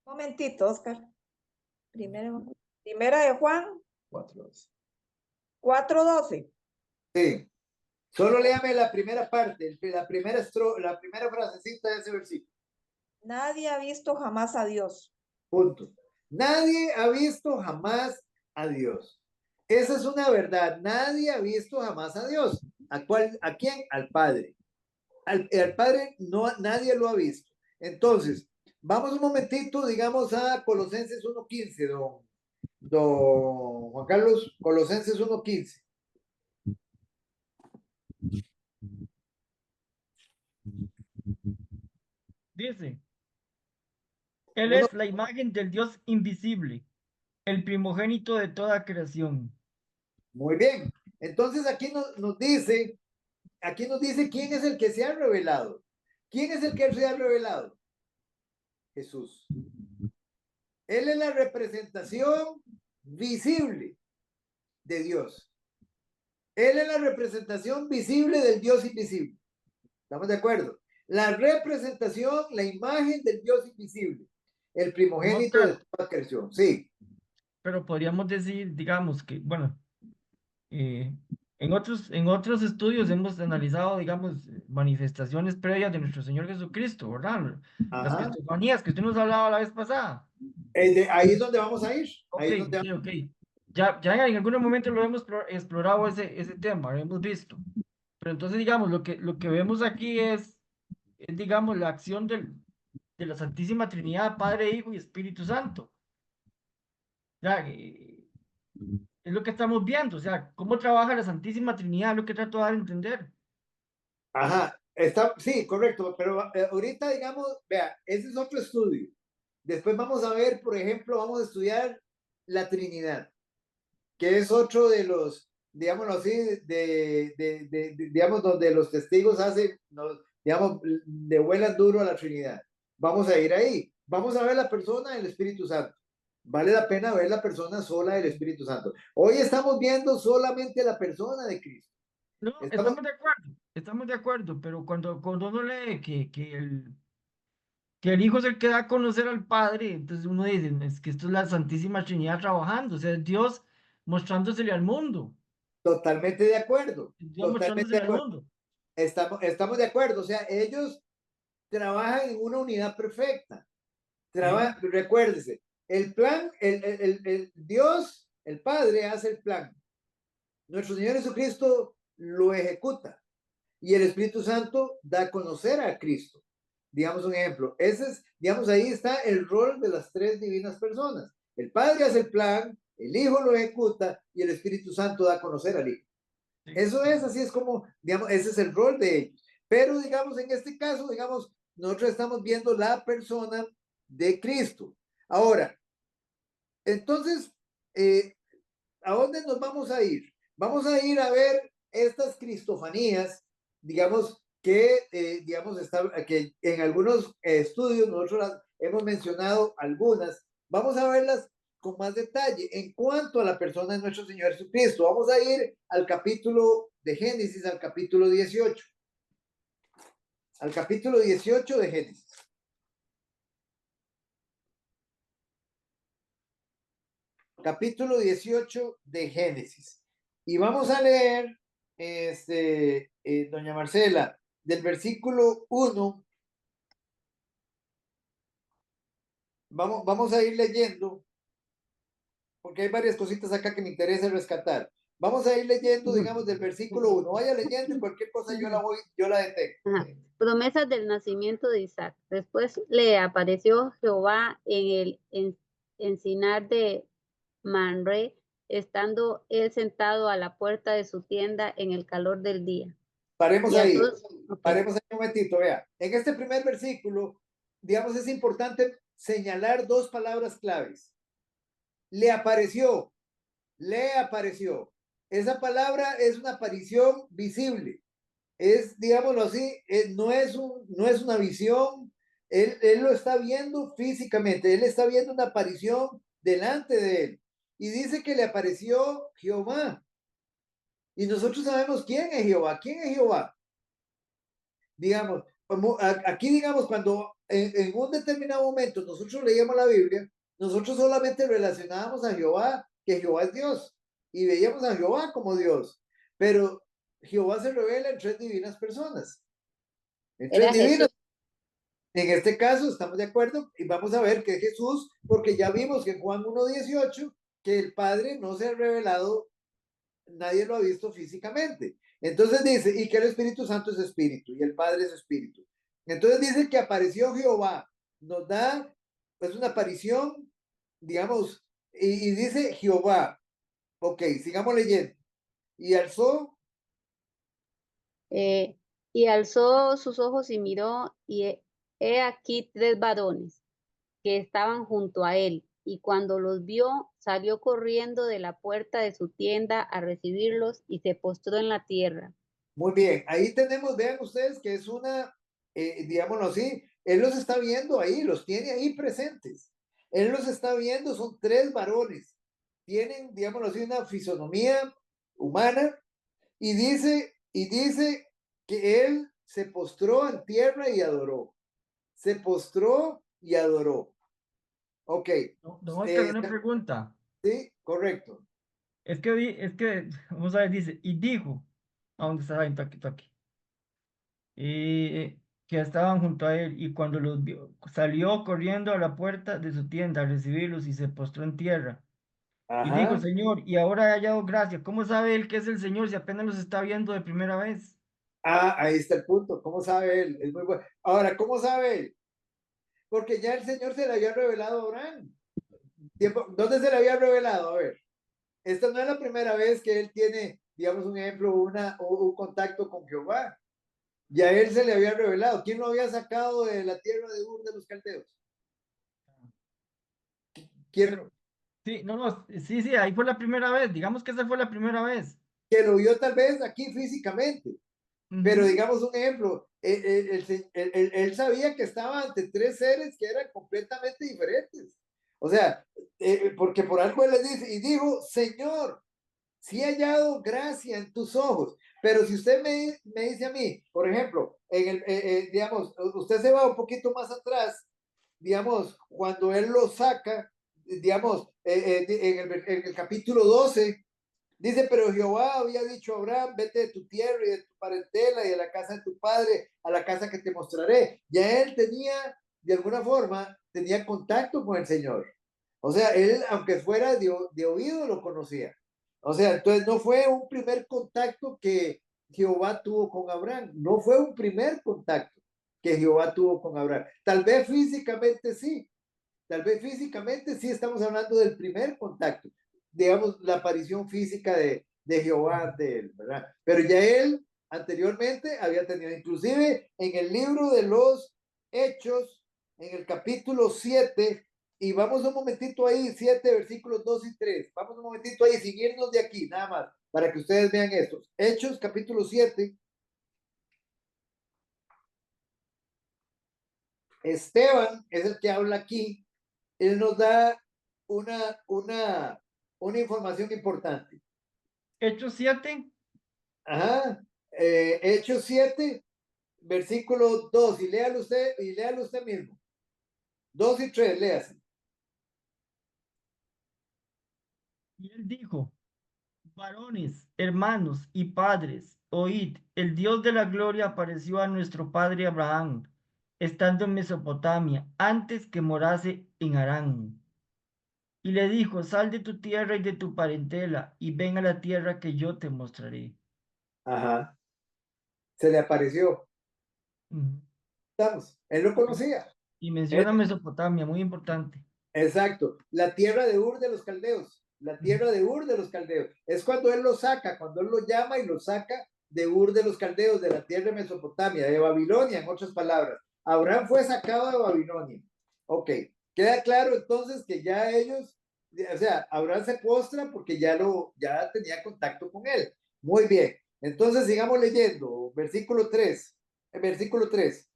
Momentito, Oscar. Primera de Juan 4:12. Sí. Solo léame la primera parte, la primera frasecita de ese versículo. Nadie ha visto jamás a Dios. Punto. Nadie ha visto jamás a Dios. Esa es una verdad. Nadie ha visto jamás a Dios. ¿A quién? Al Padre. Al Padre nadie lo ha visto. Entonces, vamos un momentito, digamos, a Colosenses 1:15, don Juan Carlos, Colosenses 1:15. Dice, Él es la imagen del Dios invisible, el primogénito de toda creación. Muy bien. Entonces aquí nos dice quién es el que se ha revelado. ¿Quién es el que se ha revelado? Jesús. Él es la representación visible de Dios. Él es la representación visible del Dios invisible. ¿Estamos de acuerdo? La representación, la imagen del Dios invisible. El primogénito de toda creación. Sí. Pero podríamos decir, digamos, que, bueno, en otros estudios hemos analizado, digamos, manifestaciones previas de nuestro Señor Jesucristo, ¿verdad? Las Ajá. cristofanías que usted nos hablaba la vez pasada. Ahí es donde vamos a ir. Ok, Ahí es donde ok. Ya en algunos momentos lo hemos explorado ese tema, lo hemos visto. Pero entonces, digamos, lo que vemos aquí es, digamos, la acción de la Santísima Trinidad, Padre, Hijo y Espíritu Santo. Ya, es lo que estamos viendo, o sea, cómo trabaja la Santísima Trinidad, es lo que trato de dar a entender. Ajá, sí, correcto, pero ahorita digamos, vea, ese es otro estudio. Después vamos a ver, por ejemplo, vamos a estudiar la Trinidad, que es otro de los, digámoslo así, digamos, donde los testigos hacen, digamos, le vuelan duro a la Trinidad. Vamos a ir ahí. Vamos a ver la persona del Espíritu Santo. Vale la pena ver la persona sola del Espíritu Santo. Hoy estamos viendo solamente la persona de Cristo. No, estamos de acuerdo, pero cuando uno lee que el Hijo es el que da a conocer al Padre, entonces uno dice, es que esto es la Santísima Trinidad trabajando, o sea, es Dios mostrándosele al mundo, Totalmente de acuerdo. es Dios Totalmente mostrándosele de al acuerdo. mundo. Estamos de acuerdo. O sea, ellos trabajan en una unidad perfecta. Recuérdese, El plan, el Dios, el Padre hace el plan. Nuestro Señor Jesucristo lo ejecuta y el Espíritu Santo da a conocer a Cristo. Digamos un ejemplo. Ese es, digamos, ahí está el rol de las tres divinas personas. El Padre hace el plan, el Hijo lo ejecuta y el Espíritu Santo da a conocer al Hijo. Eso es, así es como, digamos, ese es el rol de ellos. Pero, digamos, en este caso, digamos, nosotros estamos viendo la persona de Cristo. Ahora, entonces, ¿a dónde nos vamos a ir? Vamos a ir a ver estas cristofanías, digamos, que, digamos, que en algunos estudios nosotros hemos mencionado algunas. Vamos a verlas con más detalle en cuanto a la persona de nuestro Señor Jesucristo. Vamos a ir al capítulo de Génesis, al capítulo 18. Al capítulo 18 de Génesis. Capítulo 18 de Génesis. Y vamos a leer, doña Marcela, del versículo 1. Vamos a ir leyendo, porque hay varias cositas acá que me interesa rescatar. Vamos a ir leyendo, digamos, del versículo 1. Vaya leyendo y cualquier cosa yo la detecto. Ajá. Promesas del nacimiento de Isaac. Después le apareció Jehová en el encinar de Manre, estando él sentado a la puerta de su tienda en el calor del día. Paremos Y a ahí, todos- ok. paremos ahí un momentito, vea. En este primer versículo, digamos, es importante señalar dos palabras claves. Le apareció, le apareció. Esa palabra es una aparición visible. Es, digámoslo así, no es una visión. Él lo está viendo físicamente. Él está viendo una aparición delante de él. Y dice que le apareció Jehová. Y nosotros sabemos quién es Jehová. ¿Quién es Jehová? Digamos, aquí digamos, cuando en un determinado momento nosotros leíamos la Biblia, nosotros solamente relacionábamos a Jehová, que Jehová es Dios, y veíamos a Jehová como Dios, pero Jehová se revela en tres divinas personas, en tres Era divinas. Jesús. En este caso estamos de acuerdo y vamos a ver que es Jesús, porque ya vimos que en Juan 1:18 que el Padre no se ha revelado, nadie lo ha visto físicamente. Entonces dice, y que el Espíritu Santo es espíritu y el Padre es espíritu. Entonces dice que apareció Jehová, nos da pues una aparición, digamos, y dice Jehová. Ok, sigamos leyendo. Y alzó, Y alzó sus ojos y miró, y he aquí tres varones que estaban junto a él. Y cuando los vio, salió corriendo de la puerta de su tienda a recibirlos y se postró en la tierra. muy bien, ahí tenemos, vean ustedes que es una, digámoslo así, él los está viendo ahí, los tiene ahí presentes. Él los está viendo, son tres varones, tienen, digámoslo así, una fisonomía humana y dice que él se postró en tierra y adoró. Se postró y adoró. Ok. Don Oscar, una pregunta. Sí, correcto. Vamos a ver, dice, y dijo, ¿a dónde está? En aquí. Y que estaban junto a él, y cuando los vio, salió corriendo a la puerta de su tienda a recibirlos y se postró en tierra. Y dijo, Ajá. Señor, y ahora he hallado gracia. ¿Cómo sabe él que es el Señor si apenas los está viendo de primera vez? Ah, ahí está el punto. ¿Cómo sabe él? Es muy bueno. Ahora, ¿cómo sabe él? Porque ya el Señor se le había revelado a Abraham. ¿Dónde se le había revelado? A ver, esta no es la primera vez que él tiene, digamos, un ejemplo, un contacto con Jehová. Ya él se le había revelado. ¿Quién lo había sacado de la tierra de Ur de los Caldeos? ¿Quién? Pero, sí, no, no, sí, sí, ahí fue la primera vez. Digamos que esa fue la primera vez. Que lo vio tal vez aquí físicamente. Pero Ujú. digamos un ejemplo, él sabía que estaba ante tres seres que eran completamente diferentes. O sea, porque por algo él le dice, y dijo, Señor, si he hallado gracia en tus ojos. Pero si usted me dice a mí, por ejemplo, digamos, usted se va un poquito más atrás, digamos, cuando él lo saca, digamos, en el capítulo 12, dice, pero Jehová había dicho a Abraham, vete de tu tierra y de tu parentela y de la casa de tu padre a la casa que te mostraré. Ya él tenía, de alguna forma, tenía contacto con el Señor. O sea, él, aunque fuera de oído, lo conocía. O sea, entonces no fue un primer contacto que Jehová tuvo con Abraham. No fue un primer contacto que Jehová tuvo con Abraham. Tal vez físicamente sí. Tal vez físicamente sí estamos hablando del primer contacto. Digamos, la aparición física de Jehová ante él, ¿verdad? Pero ya él anteriormente había tenido, inclusive en el libro de los Hechos, en el capítulo 7, y vamos un momentito ahí, 7 versículos 2 y 3. Vamos un momentito ahí, sin irnos de aquí, nada más, para que ustedes vean estos. Hechos, capítulo 7. Esteban es el que habla aquí. Él nos da una información importante. Hechos 7. Ajá. Hechos 7, versículo 2, y léalo usted mismo. 2 y 3, léase. Y él dijo: varones, hermanos y padres, oíd, el Dios de la gloria apareció a nuestro padre Abraham, estando en Mesopotamia, antes que morase en Harán. Y le dijo: sal de tu tierra y de tu parentela, y ven a la tierra que yo te mostraré. Ajá. Se le apareció. Ujú. Estamos. Él lo conocía. Y menciona Mesopotamia, muy importante. Exacto. La tierra de Ur de los Caldeos. La tierra de Ur de los Caldeos. Es cuando él lo saca, cuando él lo llama y lo saca de Ur de los Caldeos, de la tierra de Mesopotamia, de Babilonia, en otras palabras. Abraham fue sacado de Babilonia. Ok. Queda claro entonces que ya ellos, o sea, Abraham se postra porque ya tenía contacto con él. Muy bien. Entonces sigamos leyendo. Versículo 3. Versículo 3.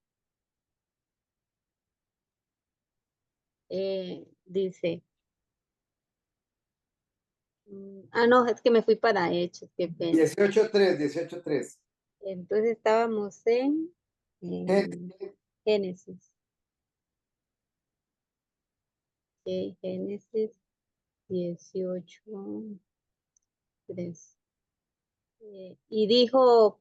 Dice, no, es que me fui para Hechos, qué pena. 18:3, 18:3. Entonces estábamos en Génesis. Ok, Génesis 18:3. Y dijo,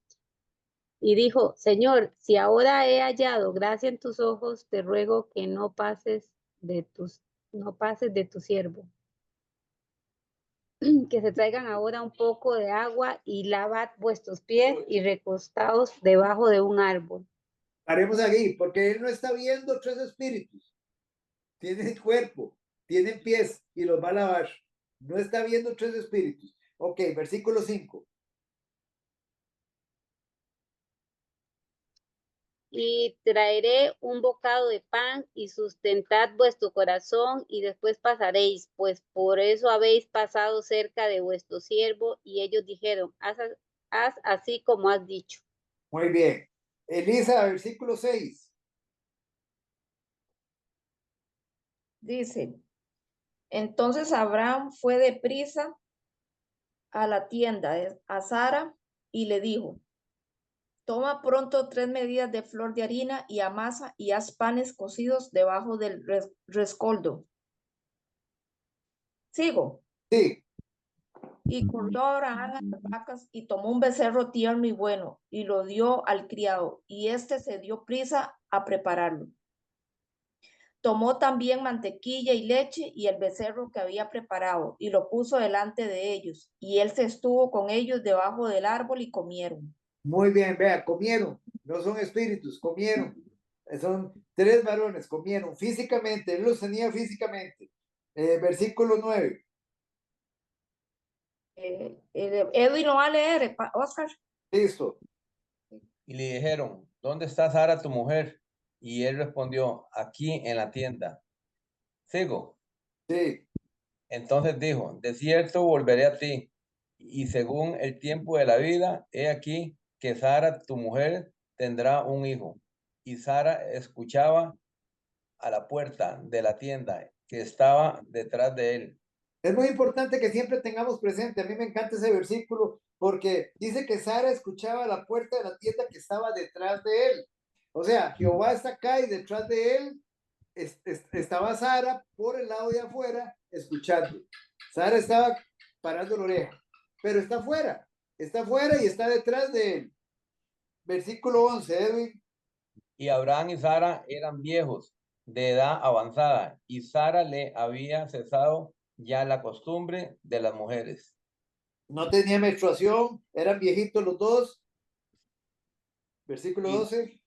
Señor, si ahora he hallado gracia en tus ojos, te ruego que no pases de tu siervo. Que se traigan ahora un poco de agua y lavad vuestros pies y recostaos debajo de un árbol. Paremos aquí, porque él no está viendo 3 espíritus. Tienen cuerpo, tienen pies y los va a lavar. No está viendo 3 espíritus. Ok, versículo 5. Y traeré un bocado de pan y sustentad vuestro corazón y después pasaréis, pues por eso habéis pasado cerca de vuestro siervo. Y ellos dijeron, haz así como has dicho. Muy bien. Elisa, versículo 6. Dice, entonces Abraham fue deprisa a la tienda a Sara y le dijo, toma pronto 3 medidas de flor de harina y amasa y haz panes cocidos debajo del rescoldo. Sigo. Sí. Y cortó Abraham las vacas y tomó un becerro tierno y bueno y lo dio al criado y éste se dio prisa a prepararlo. Tomó también mantequilla y leche y el becerro que había preparado y lo puso delante de ellos y él se estuvo con ellos debajo del árbol y comieron. Muy bien, vea, comieron. No son espíritus, comieron. Son 3 varones, comieron físicamente. Él los tenía físicamente. Versículo 9. Edwin no va a leer, Oscar. Listo. Y le dijeron, ¿dónde está Sara tu mujer? Y él respondió, aquí en la tienda. Sigo. Sí. Entonces dijo, de cierto volveré a ti, y según el tiempo de la vida, he aquí que Sara tu mujer tendrá un hijo. Y Sara escuchaba a la puerta de la tienda que estaba detrás de él. Es muy importante que siempre tengamos presente. A mí me encanta ese versículo porque dice que Sara escuchaba la puerta de la tienda que estaba detrás de él. O sea, Jehová está acá y detrás de él estaba Sara por el lado de afuera escuchando. Sara estaba parando la oreja, pero está afuera y está detrás de él. Versículo 11, Edwin. Y Abraham y Sara eran viejos de edad avanzada, y Sara le había cesado ya la costumbre de las mujeres. No tenía menstruación, eran viejitos los dos. Versículo Y 12.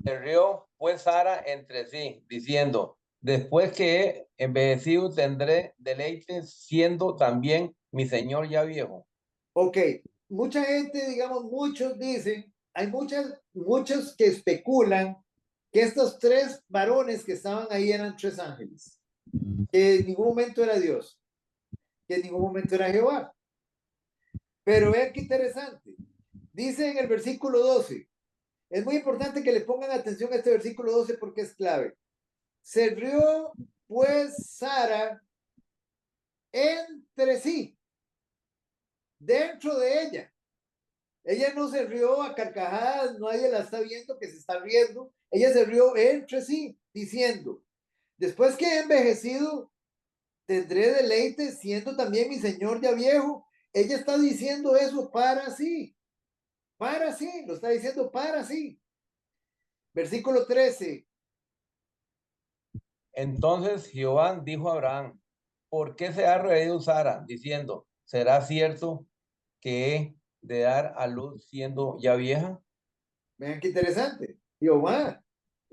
se rió pues Sara entre sí, diciendo: después que he envejecido tendré deleite, siendo también mi señor ya viejo. Ok, mucha gente, digamos, muchos dicen, hay muchos que especulan que estos tres varones que estaban ahí eran tres ángeles, que en ningún momento era Dios, que en ningún momento era Jehová. Pero vean qué interesante. Dice en el versículo 12, es muy importante que le pongan atención a este versículo 12 porque es clave. Se rió pues Sara entre sí, dentro de ella. Ella no se rió a carcajadas, nadie la está viendo que se está riendo. Ella se rió entre sí, diciendo, después que he envejecido, tendré deleite siendo también mi señor ya viejo. Ella está diciendo eso para sí, lo está diciendo para sí. Versículo 13. Entonces Jehová dijo a Abraham: ¿por qué se ha reído Sara, diciendo: ¿será cierto que he de dar a luz siendo ya vieja? Vean qué interesante. Jehová,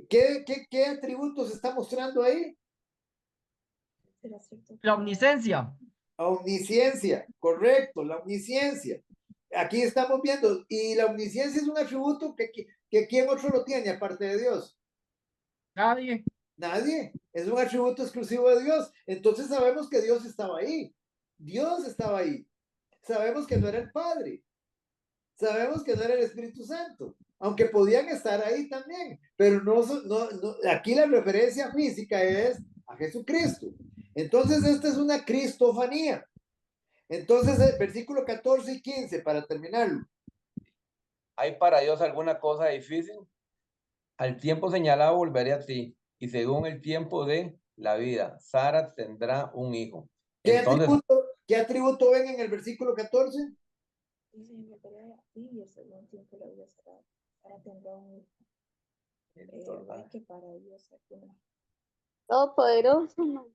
¿qué atributos está mostrando ahí? La omnisciencia. Omnisciencia, correcto, la omnisciencia. Aquí estamos viendo, y la omnisciencia es un atributo que ¿quién otro lo tiene aparte de Dios? Nadie. Nadie, es un atributo exclusivo de Dios. Entonces sabemos que Dios estaba ahí. Dios estaba ahí. Sabemos que no era el Padre. Sabemos que no era el Espíritu Santo, aunque podían estar ahí también, pero aquí la referencia física es a Jesucristo. Entonces, esta es una cristofanía. Entonces, el versículo 14 y 15, para terminarlo. ¿Hay para Dios alguna cosa difícil? Al tiempo señalado volveré a ti, y según el tiempo de la vida, Sara tendrá un hijo. Entonces, ¿Qué atributo ven en el versículo 14? Todopoderoso.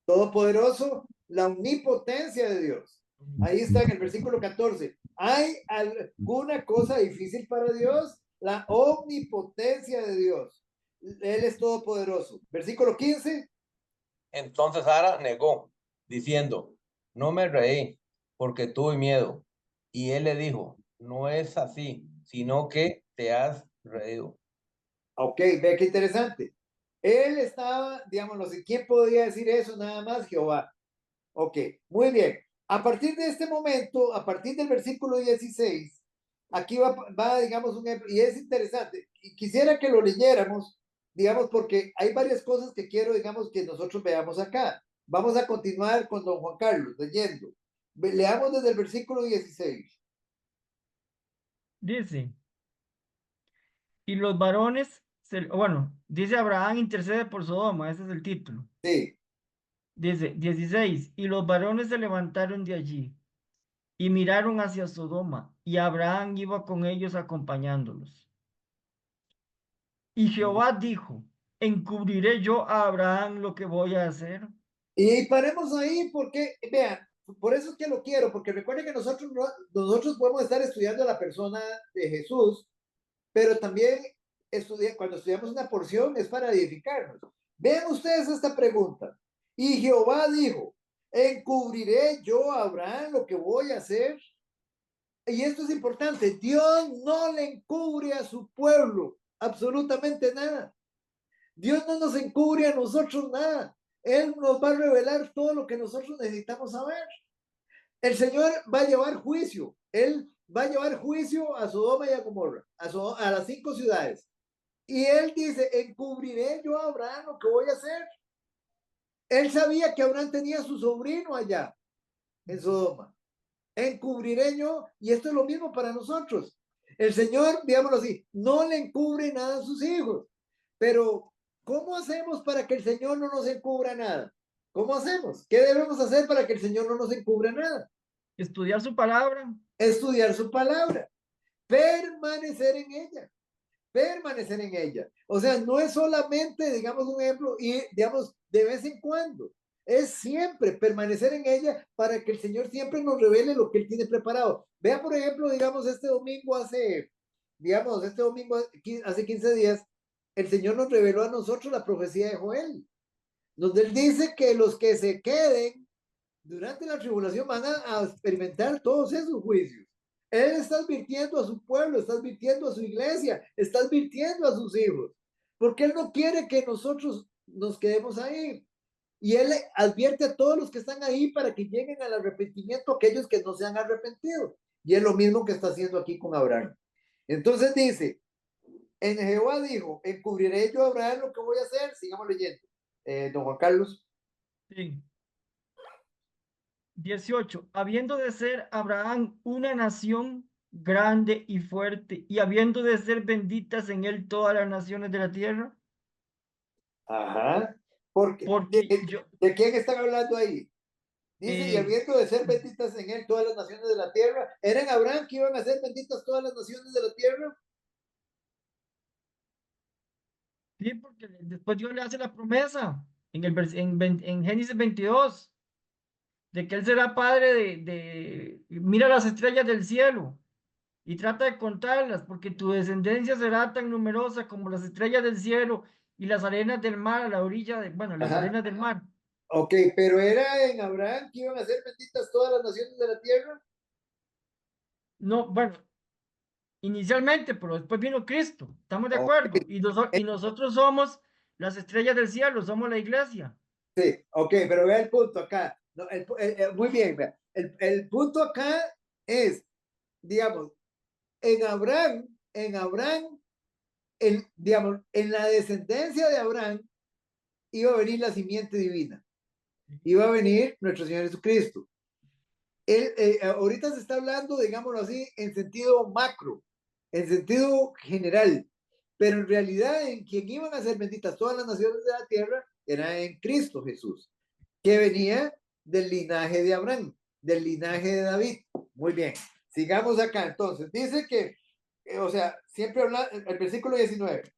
Todopoderoso, la omnipotencia de Dios. Ahí está en el versículo 14. ¿Hay alguna cosa difícil para Dios? La omnipotencia de Dios. Él es todopoderoso. Versículo 15. entonces Sara negó, diciendo: no me reí, porque tuve miedo. Y él le dijo: no es así, sino que te has reído. Ok, ve qué interesante. Él estaba, digamos, no sé quién podría decir eso, nada más Jehová. Ok, muy bien. A partir de este momento, a partir del versículo 16, aquí va digamos, y es interesante. Y quisiera que lo leyéramos, digamos, porque hay varias cosas que quiero, digamos, que nosotros veamos acá. Vamos a continuar con don Juan Carlos, leyendo. Leamos desde el versículo 16. Dice, y los varones, bueno, dice Abraham intercede por Sodoma, ese es el título. Sí. Dice 16, y los varones se levantaron de allí y miraron hacia Sodoma, y Abraham iba con ellos acompañándolos. Y Jehová dijo, ¿encubriré yo a Abraham lo que voy a hacer? Y paremos ahí porque, vean, por eso es que lo quiero, porque recuerden que nosotros podemos estar estudiando a la persona de Jesús, pero también cuando estudiamos una porción es para edificarnos. Vean ustedes esta pregunta. Y Jehová dijo, ¿encubriré yo a Abraham lo que voy a hacer? Y esto es importante, Dios no le encubre a su pueblo absolutamente nada. Dios no nos encubre a nosotros nada. Él nos va a revelar todo lo que nosotros necesitamos saber. El Señor va a llevar juicio. Él va a llevar juicio a Sodoma y a Gomorra, a las 5 ciudades. Y él dice, encubriré yo a Abraham lo que voy a hacer. Él sabía que Abraham tenía a su sobrino allá en Sodoma. Encubriré yo, y esto es lo mismo para nosotros. El Señor, digámoslo así, no le encubre nada a sus hijos. Pero, ¿cómo hacemos para que el Señor no nos encubra nada? ¿Cómo hacemos? ¿Qué debemos hacer para que el Señor no nos encubra nada? Estudiar su palabra. Estudiar su palabra, permanecer en ella. permanecer en ella. O sea, no es solamente, digamos, un ejemplo, y digamos, de vez en cuando. Es siempre permanecer en ella para que el Señor siempre nos revele lo que Él tiene preparado. Vea, por ejemplo, digamos, este domingo hace 15 días, el Señor nos reveló a nosotros la profecía de Joel, donde Él dice que los que se queden durante la tribulación van a experimentar todos esos juicios. Él está advirtiendo a su pueblo, está advirtiendo a su iglesia, está advirtiendo a sus hijos, porque Él no quiere que nosotros nos quedemos ahí. Y Él advierte a todos los que están ahí para que lleguen al arrepentimiento, aquellos que no se han arrepentido. Y es lo mismo que está haciendo aquí con Abraham. Entonces dice, en Jehová dijo, encubriré yo a Abraham lo que voy a hacer. Sigamos leyendo. Don Juan Carlos. Sí. 18. Habiendo de ser Abraham una nación grande y fuerte, y habiendo de ser benditas en él todas las naciones de la tierra. Ajá. Porque, Porque yo, ¿de quién están hablando ahí? Dice, y eh, habiendo de ser benditas en él todas las naciones de la tierra. ¿Eran Abraham que iban a ser benditas todas las naciones de la tierra? sí, porque después Dios le hace la promesa en Génesis 22 de que él será padre mira las estrellas del cielo y trata de contarlas, porque tu descendencia será tan numerosa como las estrellas del cielo y las arenas del mar a la orilla bueno, las Ajá. arenas del mar. Ok, pero era en Abraham que iban a ser benditas todas las naciones de la tierra. No, bueno, inicialmente, pero después vino Cristo, estamos de Ok, acuerdo, y nosotros somos las estrellas del cielo, somos la iglesia. sí, ok, pero vea el punto acá. No, muy bien, vea. El punto acá es, digamos, en Abraham, digamos, en la descendencia de Abraham iba a venir la simiente divina, iba a venir nuestro Señor Jesucristo. Ahorita se está hablando, digámoslo así, en sentido macro, en sentido general, pero en realidad en quien iban a ser benditas todas las naciones de la tierra era en Cristo Jesús, que venía del linaje de Abraham, del linaje de David. Muy bien, sigamos acá entonces. Dice que, o sea, siempre habla el versículo 19.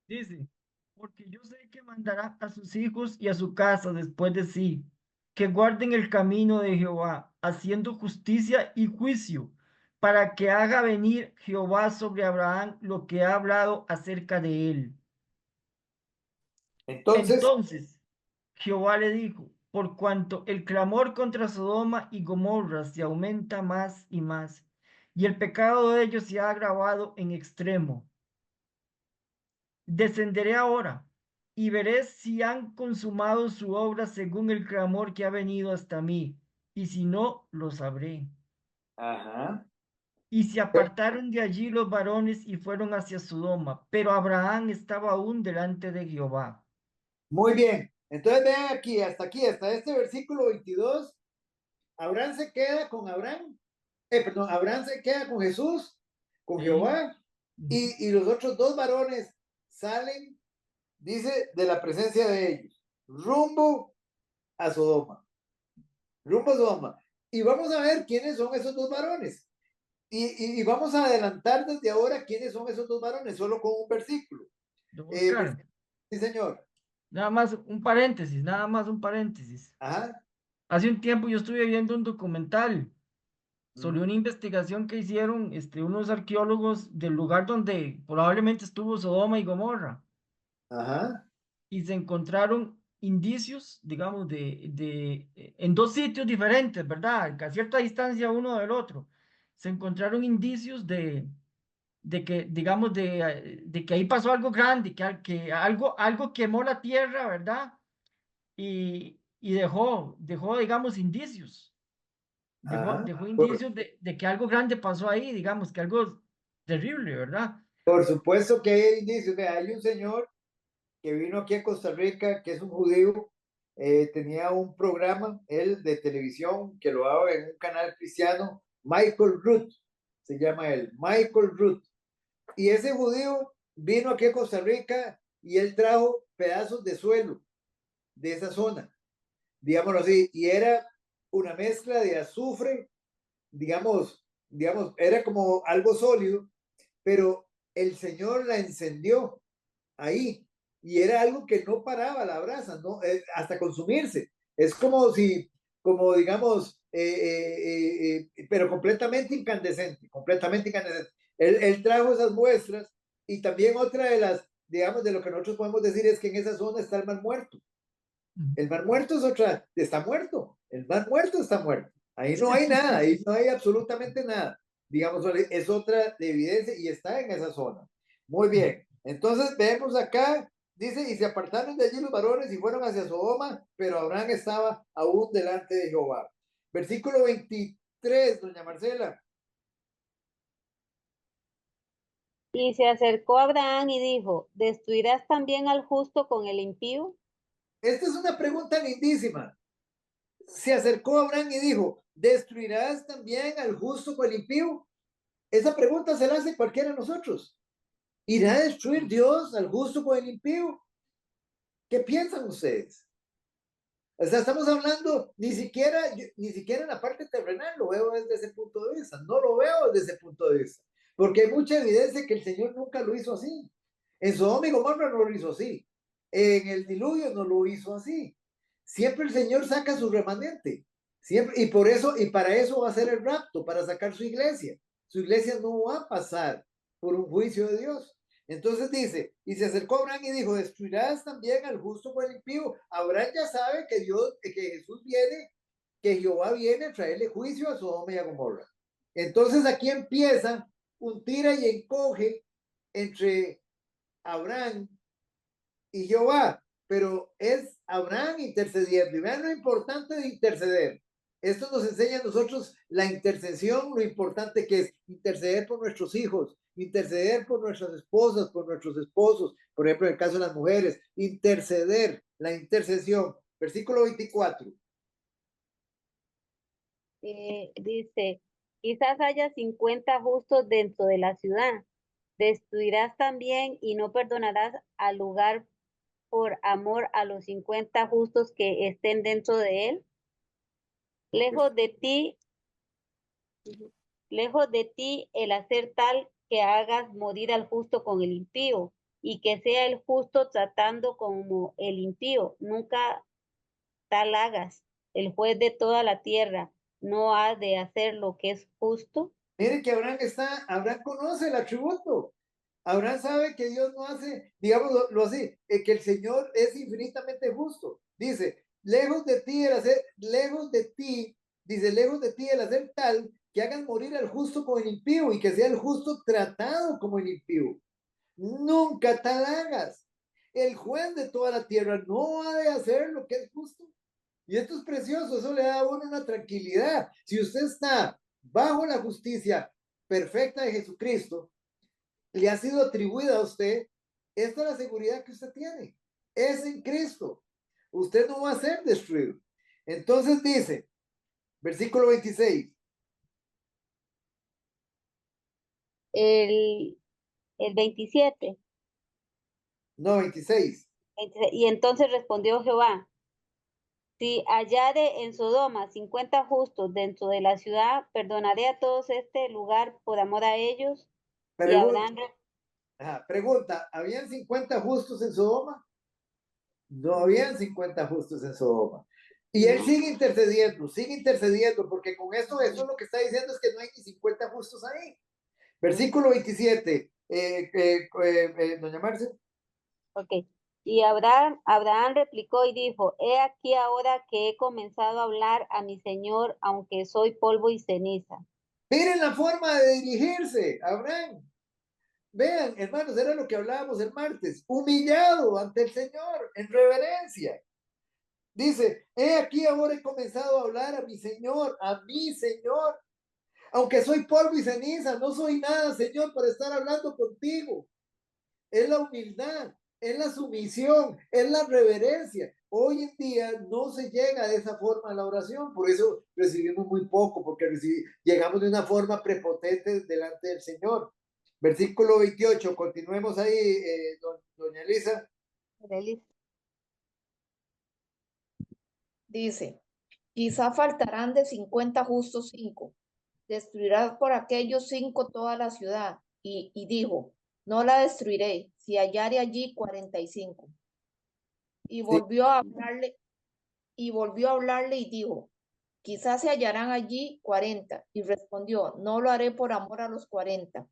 Dice, porque yo sé que mandará a sus hijos y a su casa después de sí, que guarden el camino de Jehová, haciendo justicia y juicio, para que haga venir Jehová sobre Abraham lo que ha hablado acerca de él. Entonces, Entonces Jehová le dijo, por cuanto el clamor contra Sodoma y Gomorra se aumenta más y más, y el pecado de ellos se ha agravado en extremo, descenderé ahora y veré si han consumado su obra según el clamor que ha venido hasta mí, y si no, lo sabré. ajá, Y se apartaron de allí los varones y fueron hacia Sodoma, pero Abraham estaba aún delante de Jehová. muy bien. Entonces vean aquí, hasta este versículo 22, Abraham se queda con Abraham se queda con Jesús, con Sí. Jehová, y los otros dos varones salen, dice, de la presencia de ellos, rumbo a Sodoma, rumbo a Sodoma. Y vamos a ver quiénes son esos dos varones. Y vamos a adelantar desde ahora quiénes son esos dos varones, solo con un versículo. Don Oscar, Sí, señor. nada más un paréntesis, nada más un paréntesis. Ajá. Hace un tiempo yo estuve viendo un documental sobre Ujú. una investigación que hicieron unos arqueólogos del lugar donde probablemente estuvo Sodoma y Gomorra Ajá. y se encontraron indicios, digamos, en dos sitios diferentes, ¿verdad? A cierta distancia uno del otro. Se encontraron indicios de que, digamos, de que ahí pasó algo grande, que algo quemó la tierra, ¿verdad? Y dejó, digamos, indicios. Ajá. Dejó indicios de que algo grande pasó ahí, digamos, que algo terrible, ¿verdad? Por supuesto que hay indicios. Vea, hay un señor que vino aquí a Costa Rica, que es un judío, tenía un programa, él de televisión, que lo daba en un canal cristiano, Michael Root, se llama él, Michael Root. Y ese judío vino aquí a Costa Rica y él trajo pedazos de suelo de esa zona, digámoslo así, y era una mezcla de azufre, digamos, era como algo sólido, pero el Señor la encendió ahí y era algo que no paraba la brasa, ¿no? Hasta consumirse. Es como si, como digamos, pero completamente incandescente, completamente incandescente. Él trajo esas muestras y también otra de las, digamos, de lo que nosotros podemos decir es que en esa zona está el mar muerto. El mar muerto es otra, está muerto. El mar muerto está muerto. Ahí no hay nada, ahí no hay absolutamente nada. Digamos, es otra evidencia y está en esa zona. Muy bien. Entonces vemos acá, dice, y se apartaron de allí los varones y fueron hacia Sodoma, pero Abraham estaba aún delante de Jehová. Versículo 23, doña Marcela. Y se acercó a Abraham y dijo, ¿destruirás también al justo con el impío? Esta es una pregunta lindísima. Se acercó a Abraham y dijo, ¿destruirás también al justo con el impío? Esa pregunta se la hace cualquiera de nosotros. ¿Irá a destruir Dios al justo con el impío? ¿Qué piensan ustedes? O sea, estamos hablando ni siquiera en la parte terrenal lo veo desde ese punto de vista. No lo veo desde ese punto de vista. Porque hay mucha evidencia que el Señor nunca lo hizo así. En Sodoma y Gomorra no lo hizo así. En el diluvio no lo hizo así. Siempre el Señor saca su remanente. Siempre, y por eso, y para eso va a ser el rapto, para sacar su iglesia. Su iglesia no va a pasar por un juicio de Dios. Entonces dice, y se acercó a Abraham y dijo, ¿destruirás también al justo con el impío? Abraham ya sabe que Dios, que Jesús viene, que Jehová viene a traerle juicio a Sodoma y a Gomorra. Entonces aquí empieza un tira y encoge entre Abraham y Jehová, pero es Abraham intercediendo. Y vean lo importante de interceder. Esto nos enseña a nosotros la intercesión, lo importante que es interceder por nuestros hijos, interceder por nuestras esposas, por nuestros esposos, por ejemplo, en el caso de las mujeres, interceder, la intercesión. Versículo 24. Dice, quizás haya 50 justos dentro de la ciudad. Destruirás también y no perdonarás al lugar por amor a los 50 justos que estén dentro de él. Lejos de ti, lejos de ti el hacer tal que hagas morir al justo con el impío y que sea el justo tratando como el impío. Nunca tal hagas. El juez de toda la tierra no ha de hacer lo que es justo. Mire que Abraham conoce el atributo. Abraham sabe que Dios no hace, digamos lo así, que el Señor es infinitamente justo. Dice, lejos de ti el hacer, lejos de ti, dice, lejos de ti el hacer tal que hagan morir al justo como el impío y que sea el justo tratado como el impío. Nunca tal hagas. El juez de toda la tierra no ha de hacer lo que es justo. Y esto es precioso, eso le da a uno una tranquilidad. Si usted está bajo la justicia perfecta de Jesucristo, le ha sido atribuida a usted, esta es la seguridad que usted tiene. Es en Cristo. Usted no va a ser destruido. Entonces dice, versículo 26. El 27. No, 26. Y entonces respondió Jehová, si hallare en Sodoma 50 justos dentro de la ciudad, perdonaré a todos este lugar por amor a ellos. Y Pregunta, pregunta, ¿habían 50 justos en Sodoma? No habían 50 justos en Sodoma. Y él sigue intercediendo, porque con esto Jesús lo que está diciendo es que no hay ni 50 justos ahí. Versículo 27, doña Marce. Ok. Y Abraham replicó y dijo, he aquí ahora que he comenzado a hablar a mi Señor, aunque soy polvo y ceniza. Miren la forma de dirigirse, Abraham. Vean, hermanos, era lo que hablábamos el martes, humillado ante el Señor, en reverencia. Dice, he aquí ahora he comenzado a hablar a mi Señor, aunque soy polvo y ceniza, no soy nada, Señor, para estar hablando contigo. Es la humildad, es la sumisión, es la reverencia. Hoy en día no se llega de esa forma a la oración, por eso recibimos muy poco, porque llegamos de una forma prepotente delante del Señor. Versículo 28, continuemos ahí, doña Elisa. Dice, quizá faltarán de 50 justos 5. Destruirás por aquellos 5 toda la ciudad. Y dijo, no la destruiré, si hallare allí 45. Y volvió a hablarle, y dijo, quizás se hallarán allí 40. Y respondió, no lo haré por amor a los 40.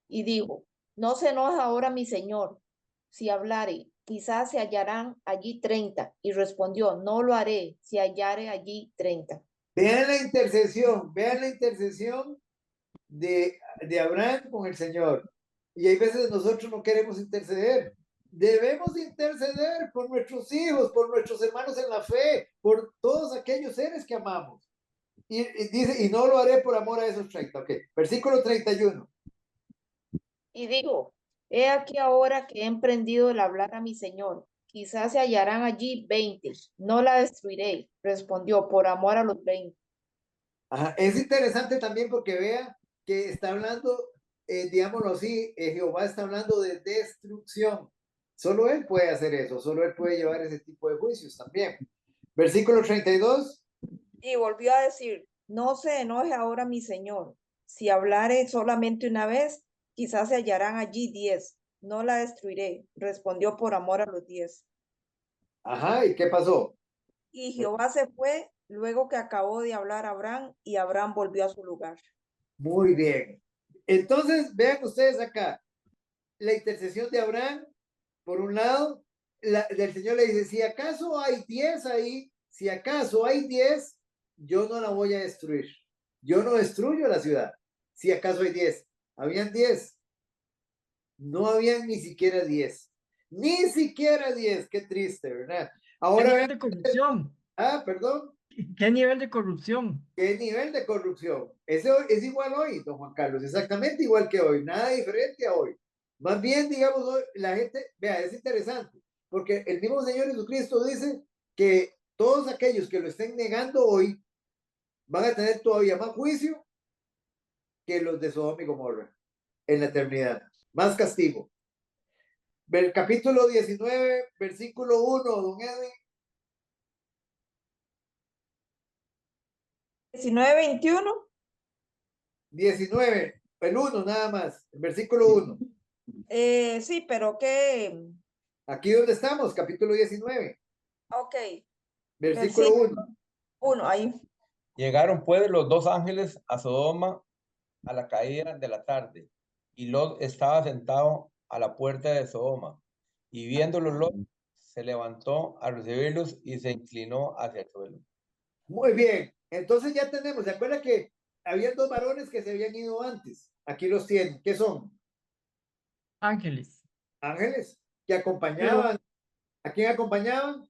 Y dijo, no se enoje ahora mi señor, si hablare, quizás se hallarán allí 30. Y respondió, no lo haré, si hallare allí 30. Vean la intercesión de Abraham con el Señor. Y hay veces nosotros no queremos interceder. Debemos interceder por nuestros hijos, por nuestros hermanos en la fe, por todos aquellos seres que amamos. Y dice, y no lo haré por amor a esos 30. Ok, versículo 31. Y dijo, he aquí ahora que he emprendido el hablar a mi señor, quizás se hallarán allí 20. No la destruiré, respondió, por amor a los 20. Ajá. Es interesante también porque vea que está hablando, digámoslo así, Jehová está hablando de destrucción. Solo Él puede hacer eso, solo Él puede llevar ese tipo de juicios también. Versículo 32. Y volvió a decir, no se enoje ahora mi señor, si hablare solamente una vez, quizás se hallarán allí 10. No la destruiré, respondió por amor a los 10. Ajá, ¿y qué pasó? Y Jehová se fue luego que acabó de hablar a Abraham, y Abraham volvió a su lugar. Muy bien. Entonces, vean ustedes acá, la intercesión de Abraham, por un lado, del Señor le dice, si acaso hay 10 ahí, si acaso hay 10, yo no la voy a destruir. Yo no destruyo la ciudad. Si acaso hay 10. Habían 10. No habían ni siquiera 10. Ni siquiera 10. Qué triste, ¿verdad? ¿Qué Ahora nivel vean. de corrupción? Perdón. ¿Qué nivel de corrupción? ¿Qué nivel de corrupción? Eso es igual hoy, don Juan Carlos, exactamente igual que hoy, nada diferente a hoy. Más bien, digamos, hoy, la gente, vea, es interesante, porque el mismo Señor Jesucristo dice que todos aquellos que lo estén negando hoy van a tener todavía más juicio que los de Sodoma y Gomorra en la eternidad, más castigo. El capítulo 19, versículo 1, don Edwin. 19:21. 19, el 1 nada más, el versículo 1. Sí, pero ¿qué? Aquí donde estamos, capítulo 19. Ok, Versículo 1. 1, ahí. Llegaron pues los dos ángeles a Sodoma a la caída de la tarde, y Lot estaba sentado a la puerta de Sodoma, y viéndolo Lot se levantó a recibirlos y se inclinó hacia el suelo. Muy bien. Entonces ya tenemos, ¿se acuerda que había dos varones que se habían ido antes? Aquí los tienen. ¿Qué son? Ángeles. Ángeles que acompañaban. ¿A quién acompañaban?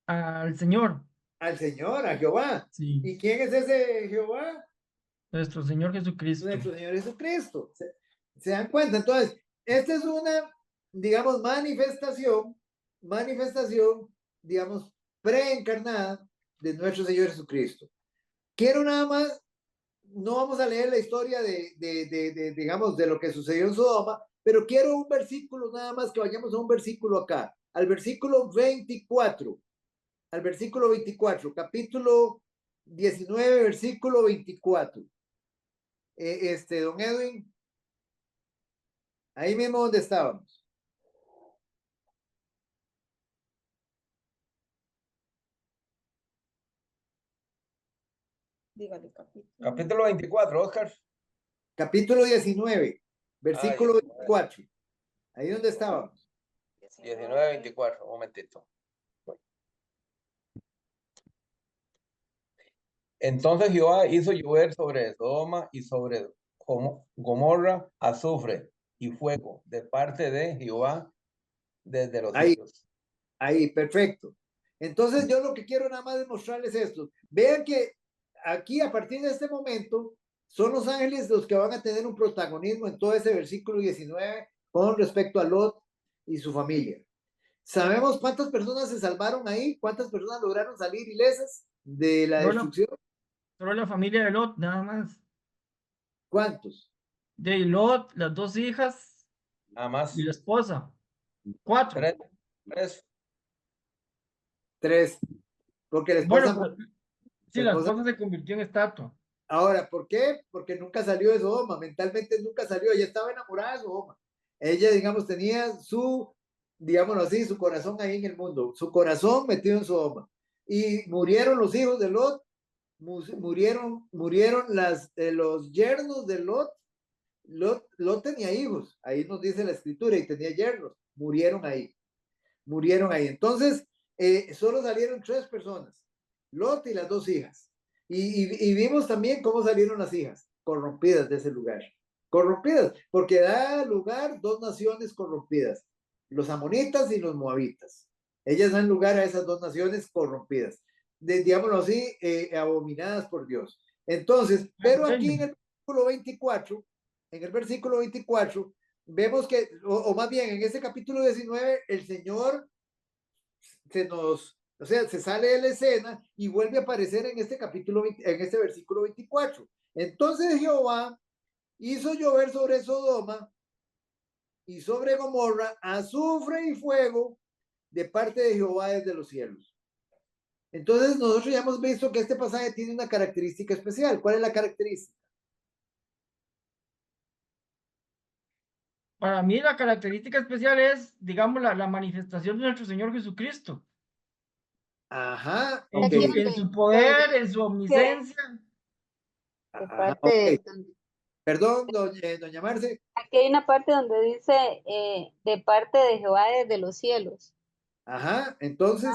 Al Señor. Al Señor, a Jehová. Sí. ¿Y quién es ese Jehová? Nuestro Señor Jesucristo. Nuestro Señor Jesucristo. ¿Se dan cuenta? Entonces, esta es una, digamos, manifestación, digamos, preencarnada de nuestro Señor Jesucristo. Quiero nada más, no vamos a leer la historia digamos, de lo que sucedió en Sodoma, pero quiero un versículo nada más, que vayamos a un versículo acá, al versículo 24, capítulo 19, versículo 24. Don Edwin, ahí mismo donde estábamos. Dígale, capítulo. Capítulo 24, Oscar. Capítulo 19, versículo 19. 24. Ahí donde estábamos. 19, 24, un momentito. Entonces Jehová hizo llover sobre Sodoma y sobre Gomorra azufre y fuego de parte de Jehová desde los cielos. Ahí, perfecto. Entonces yo lo que quiero nada más es mostrarles esto. Vean que aquí a partir de este momento son los ángeles los que van a tener un protagonismo en todo ese versículo 19 con respecto a Lot y su familia. ¿Sabemos cuántas personas se salvaron ahí? ¿Cuántas personas lograron salir ilesas de la destrucción? Solo la familia de Lot, nada más. ¿Cuántos? De Lot, las dos hijas Nada más. y la esposa. 4. Tres. 3. Porque la esposa... Bueno, sí, la esposa se convirtió en estatua. Ahora, ¿por qué? Porque nunca salió de Sodoma, mentalmente nunca salió, ella estaba enamorada de Sodoma. Ella, digamos, tenía su, digámoslo así, su corazón ahí en el mundo, su corazón metido en Sodoma. Y murieron los hijos de Lot, murieron los yernos de Lot. Lot tenía hijos, ahí nos dice la escritura, y tenía yernos, murieron ahí. Entonces, solo salieron 3 personas, Lot y las 2 hijas. Y vimos también cómo salieron las hijas, corrompidas de ese lugar. Corrompidas, porque da lugar 2 naciones corrompidas, los amonitas y los moabitas. Ellas dan lugar a esas 2 naciones corrompidas, digámoslo así, abominadas por Dios. Entonces, pero aquí en el versículo 24, vemos que, o más bien en ese capítulo 19, el Señor se sale de la escena y vuelve a aparecer en este capítulo, en este versículo 24. Entonces Jehová hizo llover sobre Sodoma y sobre Gomorra azufre y fuego de parte de Jehová desde los cielos. Entonces nosotros ya hemos visto que este pasaje tiene una característica especial. ¿Cuál es la característica? Para mí la característica especial es, digamos, la manifestación de nuestro Señor Jesucristo. Ajá, En ok. en su poder, en su omnisciencia. De Ajá, parte ok. donde, Perdón, doña Marce. aquí hay una parte donde dice de parte de Jehová desde los cielos. Ajá, entonces,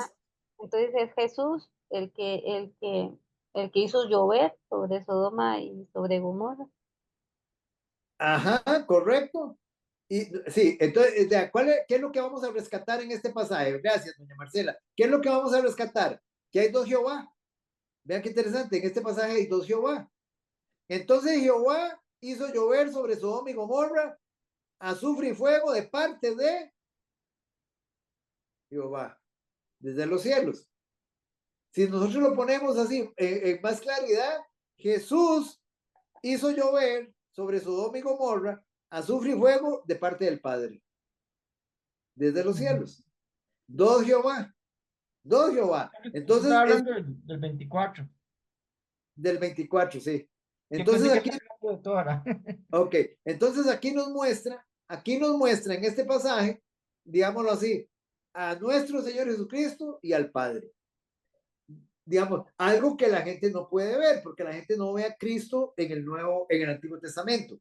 Entonces es Jesús el que hizo llover sobre Sodoma y sobre Gomorra. ajá, correcto. Y sí, entonces, ¿qué es lo que vamos a rescatar en este pasaje? Gracias, doña Marcela. ¿Qué es lo que vamos a rescatar? Que hay 2 Jehová. Vean qué interesante, en este pasaje hay 2 Jehová. Entonces Jehová hizo llover sobre Sodoma y Gomorra azufre y fuego de parte de Jehová, desde los cielos. Si nosotros lo ponemos así, en más claridad, Jesús hizo llover sobre Sodoma y Gomorra azufre y fuego de parte del Padre, desde los cielos. 2 Jehová, 2 Jehová. Entonces, Estaba hablando del 24. del 24, sí. Que Entonces pensé que aquí, estaba hablando de Tora. ok, entonces aquí nos muestra en este pasaje, digámoslo así, a nuestro Señor Jesucristo y al Padre. Digamos, algo que la gente no puede ver, porque la gente no ve a Cristo en el Antiguo Testamento.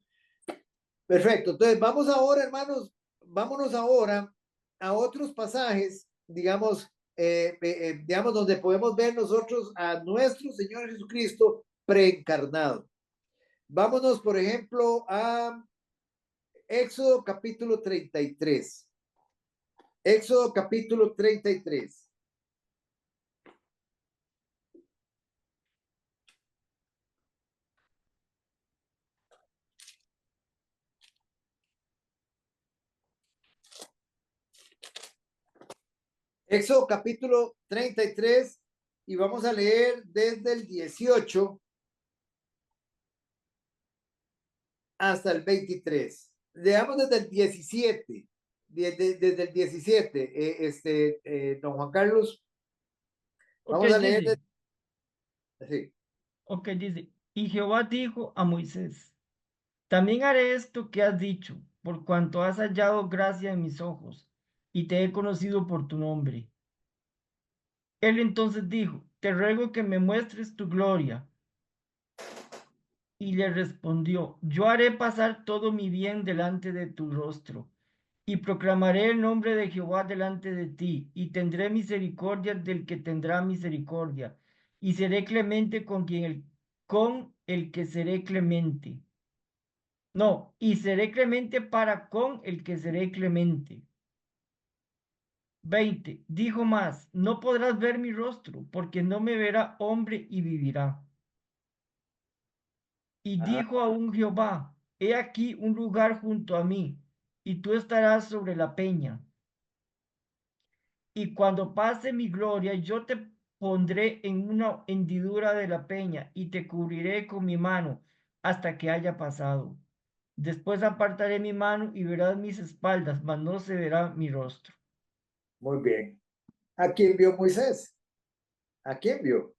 Perfecto, entonces vamos ahora, hermanos, vámonos ahora a otros pasajes, digamos, digamos, donde podemos ver nosotros a nuestro Señor Jesucristo preencarnado. Vámonos, por ejemplo, a Éxodo capítulo 33. Éxodo capítulo 33. Éxodo capítulo 33 y vamos a leer desde el 18 hasta el 23. Leamos desde el 17. Desde el 17, don Juan Carlos. Vamos Ok, a leer. dice. Sí. Ok, dice. Y Jehová dijo a Moisés: También haré esto que has dicho, por cuanto has hallado gracia en mis ojos, y te he conocido por tu nombre. Él entonces dijo: Te ruego que me muestres tu gloria. Y le respondió: Yo haré pasar todo mi bien delante de tu rostro, y proclamaré el nombre de Jehová delante de ti, y tendré misericordia del que tendrá misericordia, y seré clemente con el que seré clemente. No, y seré clemente para con el que seré clemente. 20. Dijo más: No podrás ver mi rostro, porque no me verá hombre y vivirá. Y Ajá. dijo aún Jehová: He aquí un lugar junto a mí, y tú estarás sobre la peña. Y cuando pase mi gloria, yo te pondré en una hendidura de la peña, y te cubriré con mi mano hasta que haya pasado. Después apartaré mi mano y verás mis espaldas, mas no se verá mi rostro. Muy bien. ¿A quién vio Moisés? ¿A quién vio?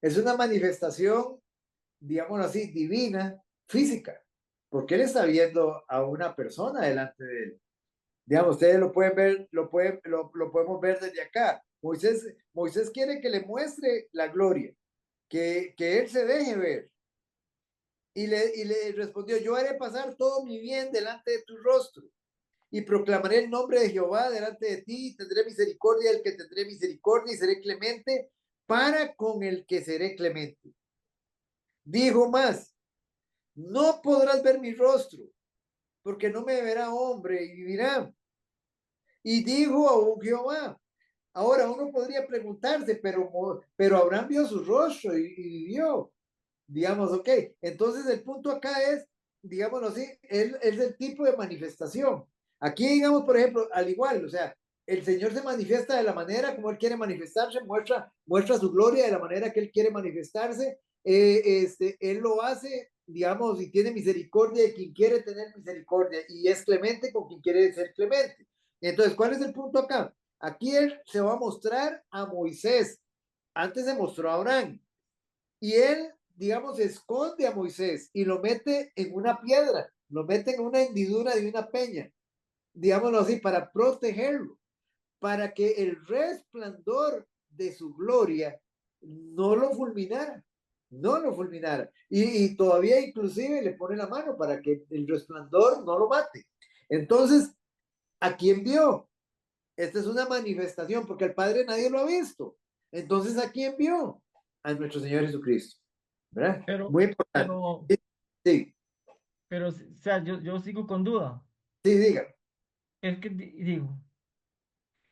Es una manifestación, digámoslo así, divina, física. porque él está viendo a una persona delante de él. Digamos, ustedes lo pueden ver, lo podemos ver desde acá. Moisés quiere que le muestre la gloria, que él se deje ver. Y le respondió, yo haré pasar todo mi bien delante de tu rostro y proclamaré el nombre de Jehová delante de ti y tendré misericordia del que tendré misericordia y seré clemente para con el que seré clemente. Dijo más, no podrás ver mi rostro porque no me verá hombre y vivirá. Y dijo aún Jehová. Ahora uno podría preguntarse, pero Abraham vio su rostro y vivió. Digamos, ok. Entonces el punto acá es, digámoslo así, es el tipo de manifestación. Aquí, digamos, por ejemplo, al igual, o sea, el Señor se manifiesta de la manera como Él quiere manifestarse, muestra su gloria de la manera que Él quiere manifestarse. Él lo hace, digamos, y tiene misericordia de quien quiere tener misericordia y es clemente con quien quiere ser clemente. Entonces, ¿cuál es el punto acá? Aquí Él se va a mostrar a Moisés. Antes se mostró a Abraham. Y él, digamos, esconde a Moisés y lo mete en una piedra, lo mete en una hendidura de una peña, digámoslo así, para protegerlo, para que el resplandor de su gloria no lo fulminara, no lo fulminara. Y todavía inclusive le pone la mano para que el resplandor no lo mate. Entonces, ¿a quién vio? Esta es una manifestación, porque el Padre nadie lo ha visto. Entonces, ¿a quién vio? A nuestro Señor Jesucristo. ¿Verdad? Pero, Muy importante. pero, Sí, pero, o sea, yo sigo con duda. sí, diga. Es que digo,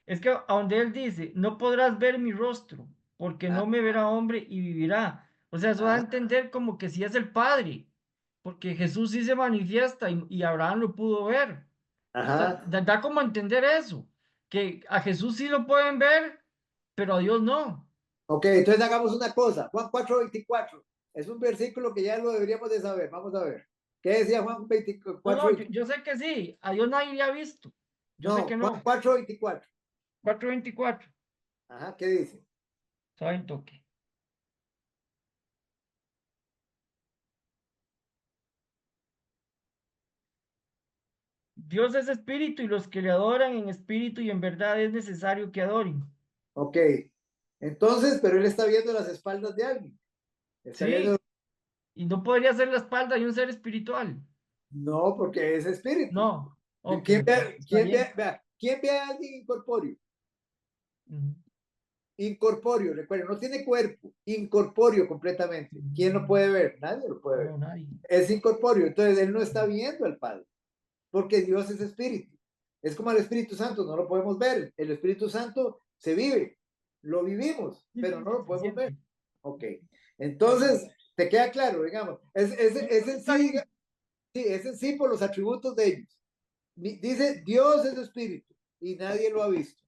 es que a donde él dice, no podrás ver mi rostro, porque Ah, no me verá hombre y vivirá. O sea, eso da a ah, entender como que sí es el Padre, porque Jesús sí se manifiesta y Abraham lo pudo ver. O sea, ajá. da como a entender eso, que a Jesús sí lo pueden ver, pero a Dios no. Ok, entonces hagamos una cosa. Juan 4:24. Es un versículo que ya lo deberíamos de saber. Vamos a ver. ¿Qué decía Juan No, no, 4:24? yo sé que sí, a Dios nadie le ha visto. Yo sé No, que Juan no. 4:24. 4:24, Ajá, ¿qué dice? ¿saben toque? Dios es espíritu y los que le adoran en espíritu y en verdad es necesario que adoren. Ok. Entonces, pero él está viendo las espaldas de alguien. Está viendo. Sí, y no podría ser la espalda de un ser espiritual. No, porque es espíritu. No, ok, ¿Quién ok, ve, está quién bien. ve, vea, ¿quién ve a alguien incorpóreo? Ujú. Incorpóreo, recuerden, no tiene cuerpo, incorpóreo completamente. ¿Quién lo puede ver? Nadie lo puede ver. No, nadie. Es incorpóreo, entonces él no está viendo al Padre, porque Dios es espíritu. Es como el Espíritu Santo, no lo podemos ver. El Espíritu Santo se vive, lo vivimos, Sí, pero sí, no lo se podemos ver. siente. Ok, entonces, te queda claro, digamos, es en Está sí, bien. sí, es en sí por los atributos de ellos. Dice, Dios es espíritu y nadie lo ha visto.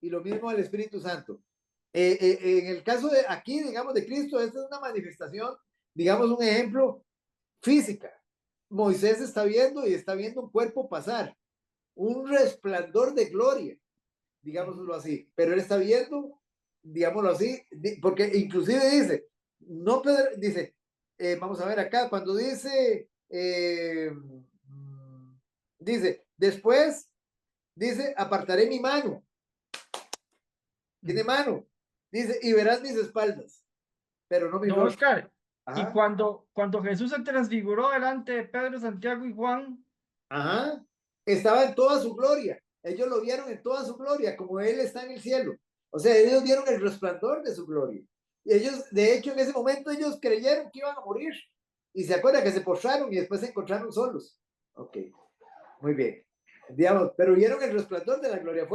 Y lo mismo al Espíritu Santo. En el caso de aquí, digamos, de Cristo, esta es una manifestación, digamos, un ejemplo física. Moisés está viendo y está viendo un cuerpo pasar, un resplandor de gloria, digámoslo así, pero él está viendo, digámoslo así, porque inclusive dice, no, dice, vamos a ver acá, cuando dice, después, dice, apartaré mi mano, tiene mano, dice, y verás mis espaldas, pero no mi Don rostro. Oscar, y Ajá, cuando Jesús se transfiguró delante de Pedro, Santiago y Juan, ajá, estaba en toda su gloria, ellos lo vieron en toda su gloria, como él está en el cielo, o sea, ellos vieron el resplandor de su gloria, y ellos, de hecho, en ese momento ellos creyeron que iban a morir, y se acuerdan que se postraron y después se encontraron solos. Ok, muy bien. Digamos, pero vieron el resplandor de la gloria.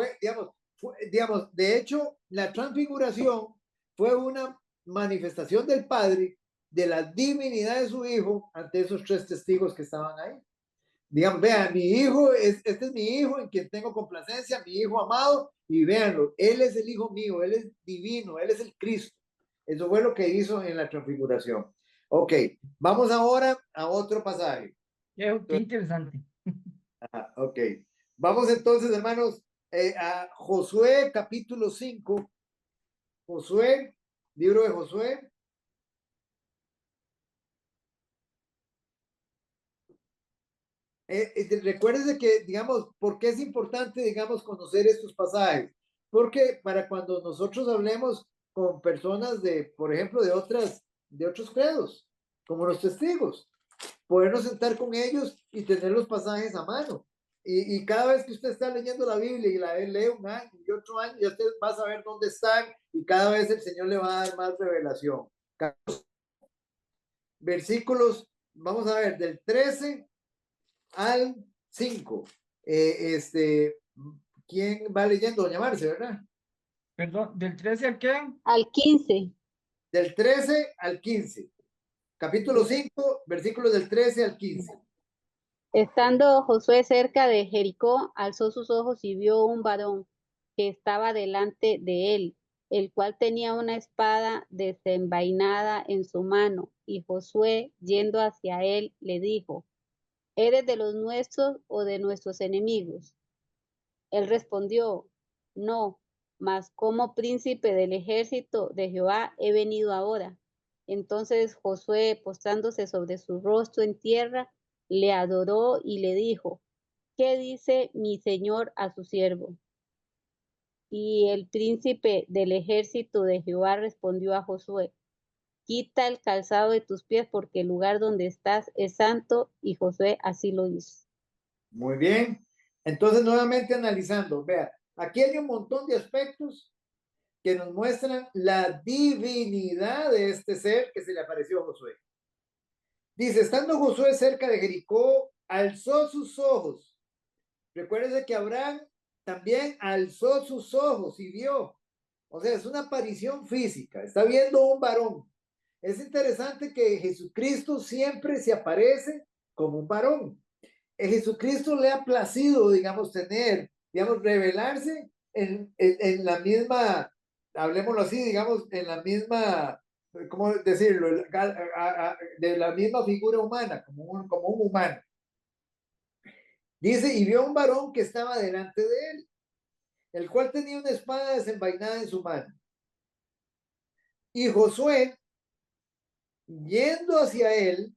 Digamos, de hecho, la transfiguración fue una manifestación del Padre de la divinidad de su Hijo ante esos tres testigos que estaban ahí. Digamos, vean, este es mi hijo en quien tengo complacencia, mi hijo amado, y véanlo, él es el hijo mío, él es divino, él es el Cristo. Eso fue lo que hizo en la transfiguración. Ok, vamos ahora a otro pasaje. qué interesante. Ok. Vamos entonces, hermanos, a Josué capítulo 5. Josué, libro de Josué. Recuérdese que, digamos, ¿por qué es importante, digamos, conocer estos pasajes? Porque para cuando nosotros hablemos con personas de, por ejemplo, de otros credos, como los testigos, podernos sentar con ellos y tener los pasajes a mano. Y cada vez que usted está leyendo la Biblia y la lee un año y otro año, ya usted va a saber dónde están y cada vez el Señor le va a dar más revelación. Versículos, vamos a ver, del 13 al 5. ¿Quién va leyendo? Doña Marce, ¿verdad? Perdón, ¿del 13 al qué? Al 15. Del 13 al 15. Capítulo 5, versículos del 13 al 15. Estando Josué cerca de Jericó, alzó sus ojos y vio un varón que estaba delante de él, el cual tenía una espada desenvainada en su mano. Y Josué, yendo hacia él, le dijo: ¿Eres de los nuestros o de nuestros enemigos? Él respondió: No, mas como príncipe del ejército de Jehová he venido ahora. Entonces Josué, postrándose sobre su rostro en tierra, le adoró y le dijo: ¿Qué dice mi señor a su siervo? Y el príncipe del ejército de Jehová respondió a Josué: Quita el calzado de tus pies, porque el lugar donde estás es santo. Y Josué así lo hizo. Muy bien. Entonces, nuevamente analizando, vea, aquí hay un montón de aspectos que nos muestran la divinidad de este ser que se le apareció a Josué. Dice, estando Josué cerca de Jericó, alzó sus ojos. Recuérdese que Abraham también alzó sus ojos y vio. O sea, es una aparición física. Está viendo un varón. Es interesante que Jesucristo siempre se aparece como un varón. A Jesucristo le ha placido, digamos, revelarse en la misma, hablemoslo así, digamos, en la misma, ¿cómo decirlo? De la misma figura humana, como un humano. Dice, y vio un varón que estaba delante de él, el cual tenía una espada desenvainada en su mano. Y Josué, yendo hacia él,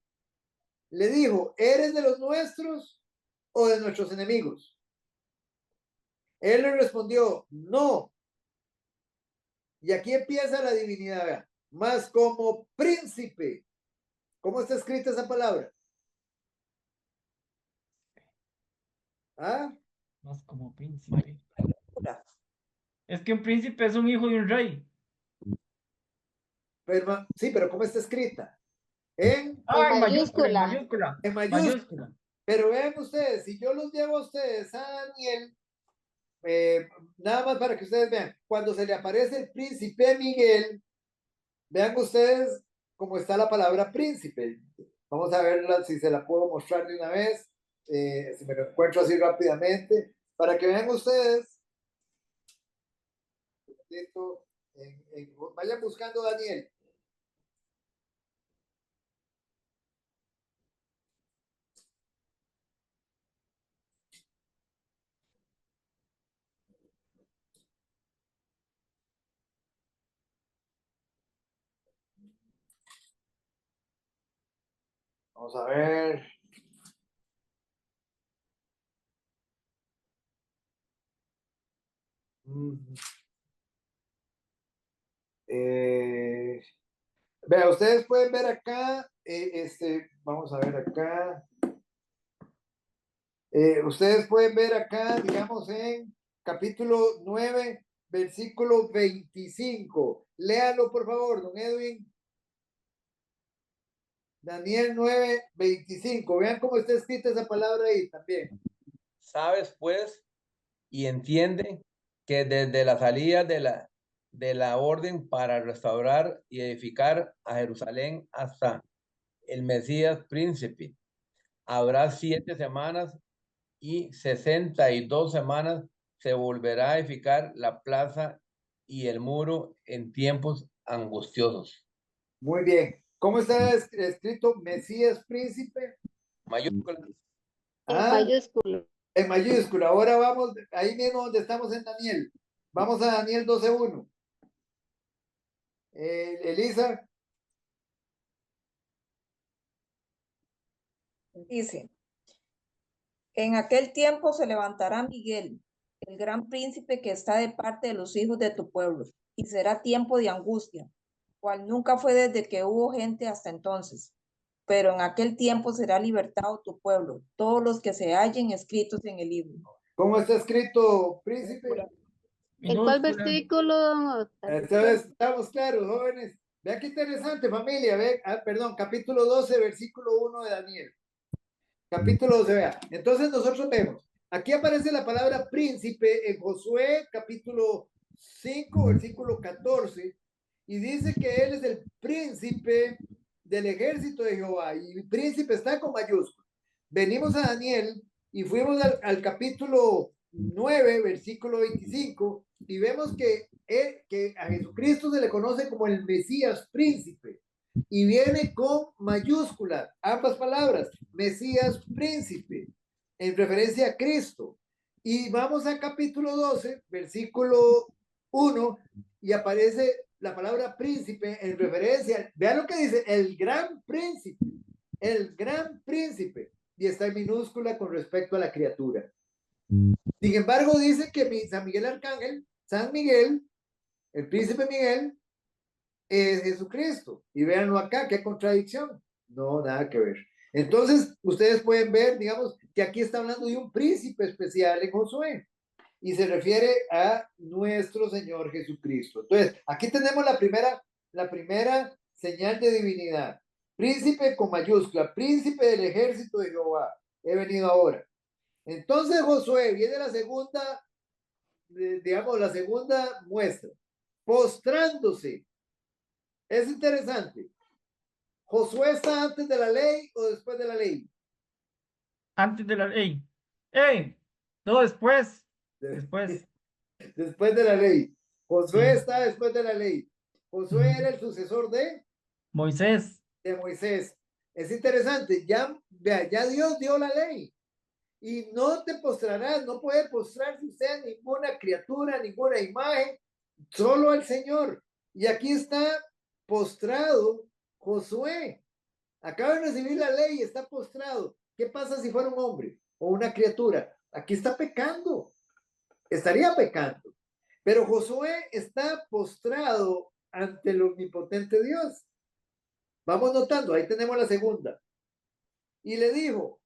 le dijo: ¿Eres de los nuestros o de nuestros enemigos? Él le respondió: No. Y aquí empieza la divinidad, ¿verdad? Más como príncipe. ¿Cómo está escrita esa palabra? ¿Ah? Más como príncipe. Es que un príncipe es un hijo de un rey. Pero, sí, pero ¿cómo está escrita? En, Ah, en mayúscula, en mayúscula. mayúscula. en mayúscula. Mayúscula. Pero vean ustedes, si yo los llevo a ustedes a Daniel, nada más para que ustedes vean, cuando se le aparece el príncipe Miguel, vean ustedes cómo está la palabra príncipe. Vamos a verla si se la puedo mostrar de una vez, si me lo encuentro así rápidamente, para que vean ustedes. Vayan buscando Daniel. Vamos a ver. Vea, ustedes pueden ver acá, vamos a ver acá. Ustedes pueden ver acá, digamos, en capítulo 9, versículo 25. Léalo, por favor, don Edwin. Daniel 9, 25. Vean cómo está escrita esa palabra ahí también. Sabes, pues, y entiende que desde la salida de la orden para restaurar y edificar a Jerusalén hasta el Mesías príncipe, habrá 7 semanas y 62 semanas se volverá a edificar la plaza y el muro en tiempos angustiosos. Muy bien. ¿Cómo está escrito Mesías príncipe? Mayúsculas. En Ah, mayúscula. en mayúscula. Ahora vamos, ahí mismo donde estamos en Daniel. Vamos a Daniel 12:1. Elisa. Dice, En aquel tiempo se levantará Miguel, el gran príncipe que está de parte de los hijos de tu pueblo, y será tiempo de angustia, cual nunca fue desde que hubo gente hasta entonces. Pero en aquel tiempo será libertado tu pueblo, todos los que se hallen escritos en el libro. ¿Cómo está escrito, príncipe? ¿En cuál Minúscula. versículo, don Oscar? Entonces, estamos claros, jóvenes. Vean qué interesante, familia. Ve, perdón, capítulo 12, versículo 1 de Daniel. Capítulo 12, vea. Entonces nosotros vemos, aquí aparece la palabra príncipe en Josué, capítulo 5, versículo 14, y dice que él es el príncipe del ejército de Jehová, y príncipe está con mayúscula. Venimos a Daniel y fuimos al capítulo 9, versículo 25, y vemos que a Jesucristo se le conoce como el Mesías príncipe. Y viene con mayúscula, ambas palabras, Mesías príncipe, en referencia a Cristo. Y vamos a capítulo 12, versículo 1, y aparece la palabra príncipe en referencia, vean lo que dice, el gran príncipe, y está en minúscula con respecto a la criatura. Sin embargo, dice que San Miguel Arcángel, San Miguel, el príncipe Miguel, es Jesucristo. Y véanlo acá, qué contradicción. No, nada que ver. Entonces, ustedes pueden ver, digamos, que aquí está hablando de un príncipe especial en Josué. Y se refiere a nuestro Señor Jesucristo. Entonces, aquí tenemos la primera señal de divinidad. Príncipe con mayúscula, príncipe del ejército de Jehová. He venido ahora. Entonces, Josué, viene la segunda, digamos, la segunda muestra. Postrándose. Es interesante. ¿Josué está antes de la ley o después de la ley? Antes de la ley. ¡Ey! No, después. Después. Después de la ley. Josué Sí. está después de la ley. Josué era el sucesor Moisés. de Moisés. Es interesante. Ya, vea, ya Dios dio la ley. Y no te postrarás, no puede postrarse usted a ninguna criatura, ninguna imagen, solo al Señor. Y aquí está postrado Josué. Acaba de recibir la ley y está postrado. ¿Qué pasa si fuera un hombre o una criatura? Aquí está pecando. Estaría pecando. Pero Josué está postrado ante el omnipotente Dios. Vamos notando, ahí tenemos la segunda. Y le dijo,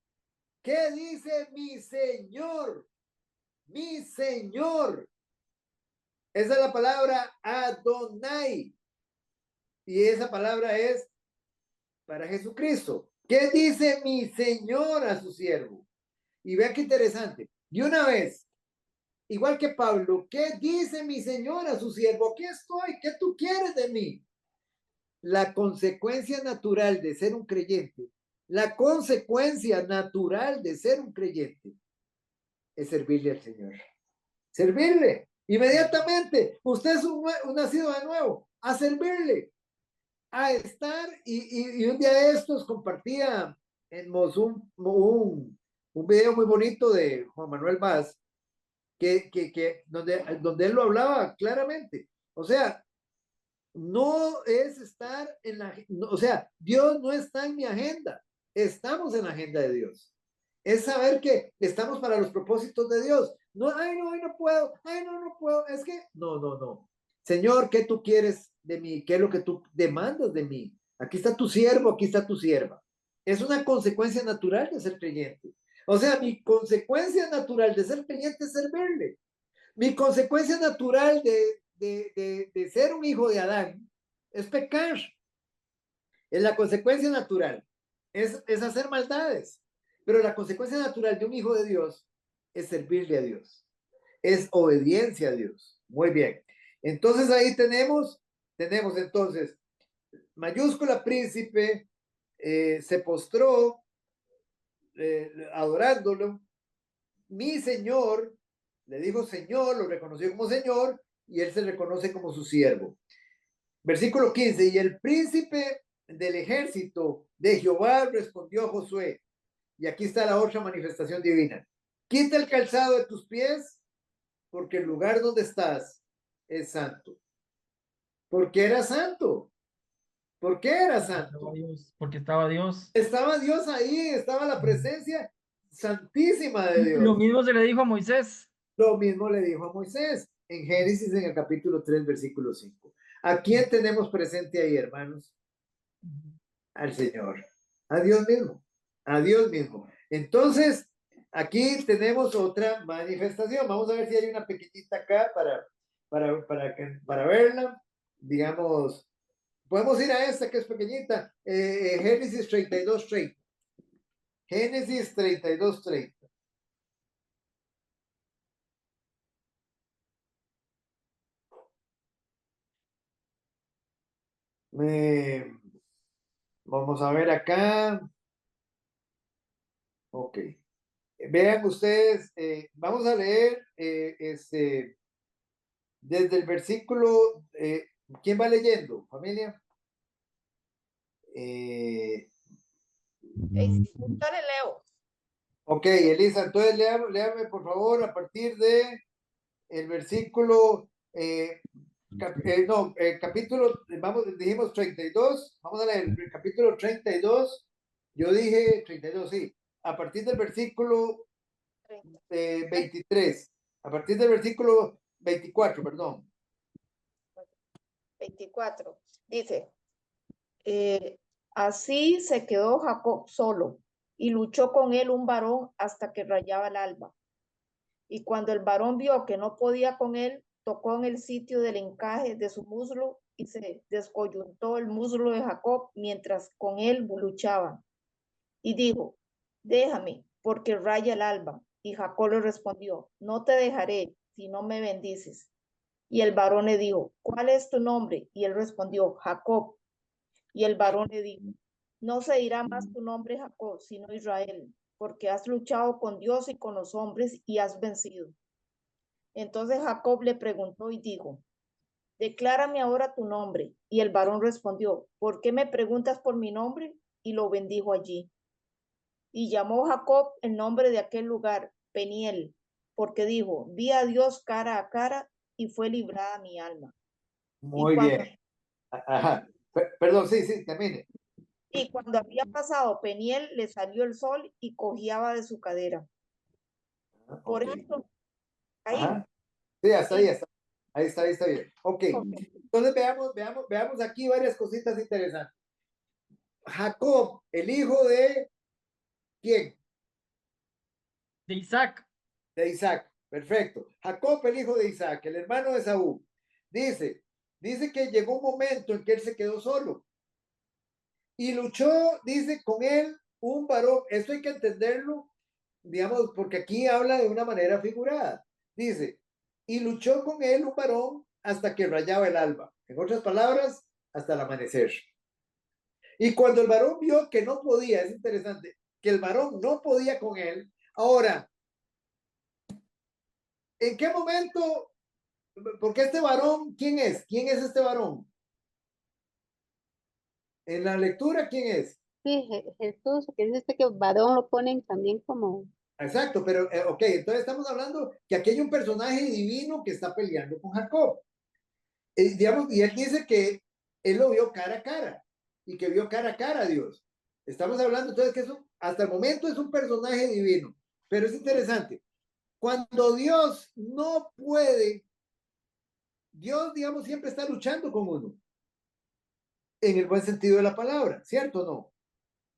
¿qué dice mi Señor? Mi Señor. Esa es la palabra Adonai. Y esa palabra es para Jesucristo. ¿Qué dice mi Señor a su siervo? Y vea qué interesante. De una vez, igual que Pablo, ¿qué dice mi Señor a su siervo? Aquí estoy, ¿qué tú quieres de mí? La consecuencia natural de ser un creyente, la consecuencia natural de ser un creyente es servirle al Señor. Servirle. Inmediatamente, usted es un nacido de nuevo, a servirle, a estar, y un día de estos compartía un video muy bonito de Juan Manuel Vaz, donde él lo hablaba claramente. O sea, no es estar en o sea, Dios no está en mi agenda, estamos en la agenda de Dios. Es saber que estamos para los propósitos de Dios. No, ay, no, hoy no puedo, ay, no, no puedo, es que, no. Señor, ¿qué tú quieres de mí? ¿Qué es lo que tú demandas de mí? Aquí está tu siervo, aquí está tu sierva. Es una consecuencia natural de ser creyente. O sea, mi consecuencia natural de ser creyente es servirle. Mi consecuencia natural de ser un hijo de Adán es pecar. Es la consecuencia natural. Es hacer maldades. Pero la consecuencia natural de un hijo de Dios es servirle a Dios. Es obediencia a Dios. Muy bien. Entonces ahí tenemos entonces, mayúscula príncipe, se postró adorándolo. Mi Señor, le dijo Señor, lo reconoció como Señor, y él se reconoce como su siervo. Versículo 15, y el príncipe del ejército de Jehová respondió a Josué, y aquí está la otra manifestación divina, quita el calzado de tus pies, porque el lugar donde estás es santo. Porque era santo. ¿Por qué era santo? Porque estaba Dios. Estaba Dios ahí, estaba la presencia santísima de Dios. Lo mismo se le dijo a Moisés. Lo mismo le dijo a Moisés en Génesis, en el capítulo 3, versículo 5. ¿A quién tenemos presente ahí, hermanos? Al Señor, a Dios mismo, a Dios mismo. Entonces, aquí tenemos otra manifestación. Vamos a ver si hay una pequeñita acá para verla. Digamos, podemos ir a esta que es pequeñita. Génesis 32:30. Génesis 32:30. Vamos a ver acá. Ok. Vean ustedes, vamos a leer desde el versículo. ¿Quién va leyendo, familia? Yo le leo. Ok, Elisa, entonces léame por favor a partir de el versículo, capítulo, dijimos 32, vamos a leer el capítulo 32, yo dije 32, sí, a partir del versículo 23, a partir del versículo 24, perdón. 24. Dice, así se quedó Jacob solo y luchó con él un varón hasta que rayaba el alba. Y cuando el varón vio que no podía con él, tocó en el sitio del encaje de su muslo y se descoyuntó el muslo de Jacob mientras con él luchaba. Y dijo, déjame, porque raya el alba. Y Jacob le respondió, no te dejaré si no me bendices. Y el varón le dijo, ¿cuál es tu nombre? Y él respondió, Jacob. Y el varón le dijo, no se dirá más tu nombre Jacob, sino Israel, porque has luchado con Dios y con los hombres y has vencido. Entonces Jacob le preguntó y dijo, declárame ahora tu nombre. Y el varón respondió, ¿por qué me preguntas por mi nombre? Y lo bendijo allí. Y llamó Jacob el nombre de aquel lugar, Peniel, porque dijo, vi a Dios cara a cara y fue librada mi alma. Muy bien. Ajá. Perdón, sí, termine. Y cuando había pasado Peniel, le salió el sol y cojeaba de su cadera. Por Ok. eso, ahí. Ajá. Sí, hasta ahí, ahí está bien. Ok. Ok. Entonces veamos aquí varias cositas interesantes. Jacob, el hijo de ¿quién? De Isaac. De Isaac. Perfecto. Jacob, el hijo de Isaac, el hermano de Saúl. Dice que llegó un momento en que él se quedó solo y luchó, dice, con él un varón. Esto hay que entenderlo, digamos, porque aquí habla de una manera figurada. Dice, y luchó con él un varón hasta que rayaba el alba. En otras palabras, hasta el amanecer. Y cuando el varón vio que no podía, es interesante, que el varón no podía con él. Ahora, ¿en qué momento? Porque este varón, ¿quién es? ¿Quién es este varón? En la lectura, ¿quién es? Sí, Jesús, que dice que varón lo ponen también como... Exacto, pero ok, entonces estamos hablando que aquí hay un personaje divino que está peleando con Jacob. Digamos, y él dice que él lo vio cara a cara y que vio cara a cara a Dios. Estamos hablando entonces que eso, hasta el momento es un personaje divino, pero es interesante. Cuando Dios no puede, Dios, digamos, siempre está luchando con uno, en el buen sentido de la palabra, ¿cierto o no?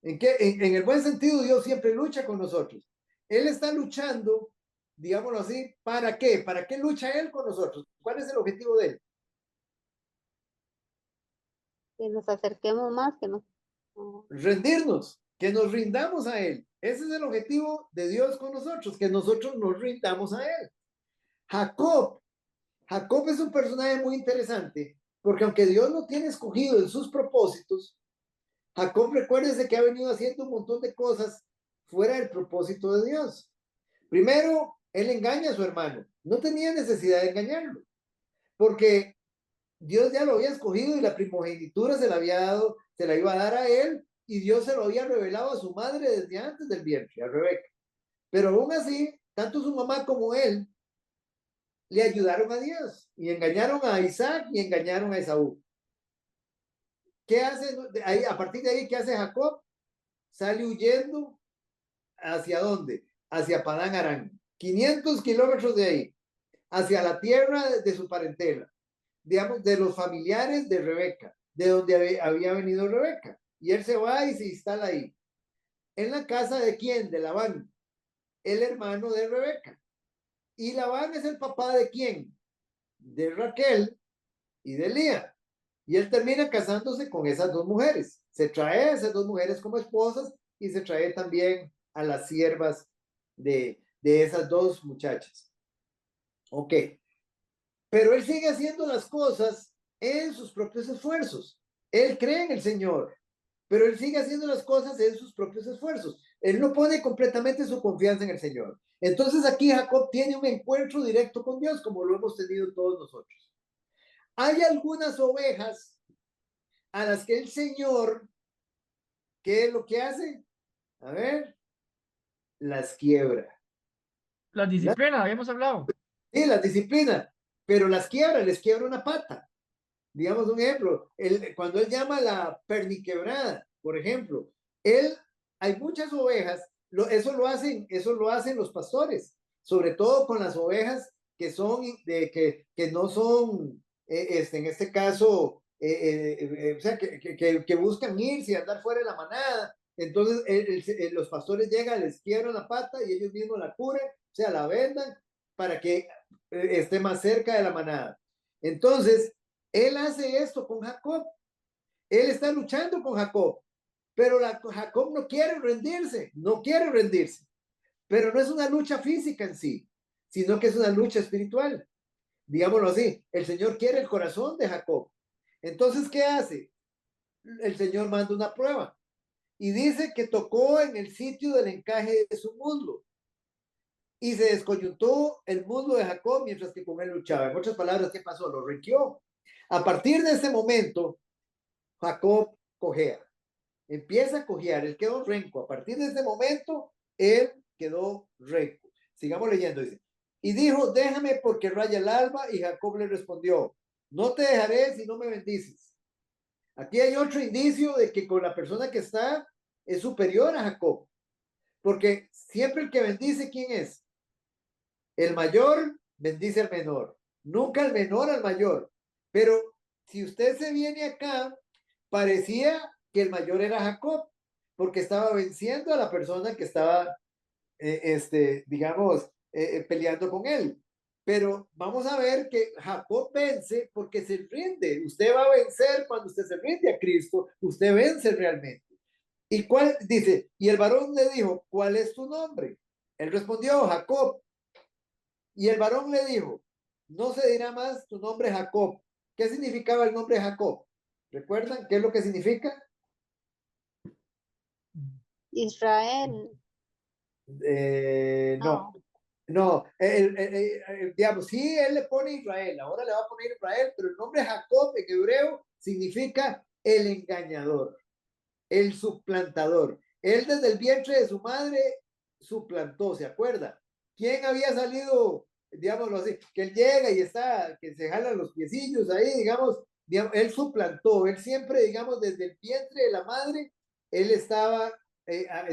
En el buen sentido, Dios siempre lucha con nosotros. Él está luchando, digámoslo así, ¿para qué? ¿Para qué lucha Él con nosotros? ¿Cuál es el objetivo de Él? Que nos acerquemos más, que nos... Rendirnos, que nos rindamos a Él. Ese es el objetivo de Dios con nosotros, que nosotros nos rindamos a Él. Jacob es un personaje muy interesante, porque aunque Dios lo tiene escogido en sus propósitos, Jacob, recuérdese que ha venido haciendo un montón de cosas fuera del propósito de Dios. Primero, él engaña a su hermano. No tenía necesidad de engañarlo, porque Dios ya lo había escogido y la primogenitura se la había dado, se la iba a dar a él, y Dios se lo había revelado a su madre desde antes del vientre, a Rebeca. Pero aún así, tanto su mamá como él le ayudaron a Dios y engañaron a Isaac y engañaron a Esaú. ¿Qué hace ahí, a partir de ahí? ¿Qué hace Jacob? Sale huyendo ¿hacia dónde? Hacia Padán Aram, 500 kilómetros de ahí, hacia la tierra de su parentela, digamos, de los familiares de Rebeca, de donde había venido Rebeca. Y él se va y se instala ahí. ¿En la casa de quién? De Labán, el hermano de Rebeca. Y Labán es el papá de quién? De Raquel y de Lía. Y él termina casándose con esas dos mujeres. Se trae a esas dos mujeres como esposas y se trae también a las siervas de esas dos muchachas. Ok. Pero él sigue haciendo las cosas en sus propios esfuerzos. Él cree en el Señor, pero él sigue haciendo las cosas en sus propios esfuerzos. Él no pone completamente su confianza en el Señor. Entonces aquí Jacob tiene un encuentro directo con Dios, como lo hemos tenido todos nosotros. Hay algunas ovejas a las que el Señor, ¿qué es lo que hace? A ver, las quiebra. La disciplina, habíamos hablado. Sí, las disciplina, pero las quiebra, les quiebra una pata. Digamos un ejemplo, cuando él llama la perniquebrada, por ejemplo, hay muchas ovejas, eso lo hacen los pastores, sobre todo con las ovejas que son, que no son, en este caso, o sea, que buscan irse y andar fuera de la manada. Entonces, los pastores llegan, les quiebran la pata y ellos mismos la curan, o sea, la vendan para que esté más cerca de la manada. Entonces, él hace esto con Jacob. Él está luchando con Jacob, pero Jacob no quiere rendirse, pero no es una lucha física en sí, sino que es una lucha espiritual. Digámoslo así, el Señor quiere el corazón de Jacob. Entonces, ¿qué hace? El Señor manda una prueba y dice que tocó en el sitio del encaje de su muslo y se descoyuntó el muslo de Jacob mientras que con él luchaba. En otras palabras, ¿qué pasó? Lo renqueó. A partir de ese momento, Jacob cojea, empieza a cojear, él quedó renco. A partir de ese momento, él quedó renco. Sigamos leyendo, dice. Y dijo, déjame porque raya el alba. Y Jacob le respondió, no te dejaré si no me bendices. Aquí hay otro indicio de que con la persona que está es superior a Jacob. Porque siempre el que bendice, ¿quién es? El mayor bendice al menor. Nunca el menor al mayor. Pero si usted se viene acá, parecía que el mayor era Jacob, porque estaba venciendo a la persona que estaba, digamos, peleando con él. Pero vamos a ver que Jacob vence porque se rinde. Usted va a vencer cuando usted se rinde a Cristo. Usted vence realmente. ¿Y cuál? Dice, y el varón le dijo, ¿cuál es tu nombre? Él respondió, Jacob. Y el varón le dijo, no se dirá más tu nombre Jacob. ¿Qué significaba el nombre Jacob? ¿Recuerdan qué es lo que significa? Israel. No, no, digamos, sí, él le pone Israel, ahora le va a poner Israel, pero el nombre Jacob en hebreo significa el engañador, el suplantador. Él desde el vientre de su madre suplantó, ¿se acuerda? ¿Quién había salido, digámoslo así, que él llega y está, que se jalan los piecillos ahí, digamos, él suplantó, él siempre, digamos, desde el vientre de la madre, él estaba,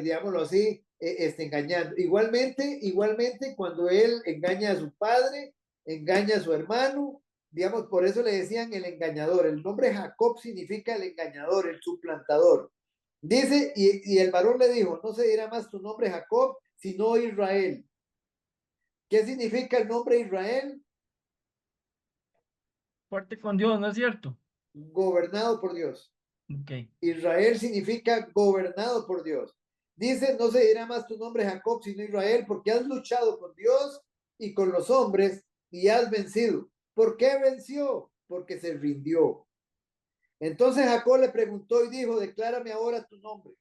digámoslo así, engañando. Igualmente, cuando él engaña a su padre, engaña a su hermano, digamos, por eso le decían el engañador. El nombre Jacob significa el engañador, el suplantador. Dice, y el varón le dijo, no se dirá más tu nombre Jacob, sino Israel. ¿Qué significa el nombre Israel? Fuerte con Dios, ¿no es cierto? Gobernado por Dios. Ok. Israel significa gobernado por Dios. Dice, no se dirá más tu nombre Jacob, sino Israel, porque has luchado con Dios y con los hombres y has vencido. ¿Por qué venció? Porque se rindió. Entonces Jacob le preguntó y dijo, declárame ahora tu nombre.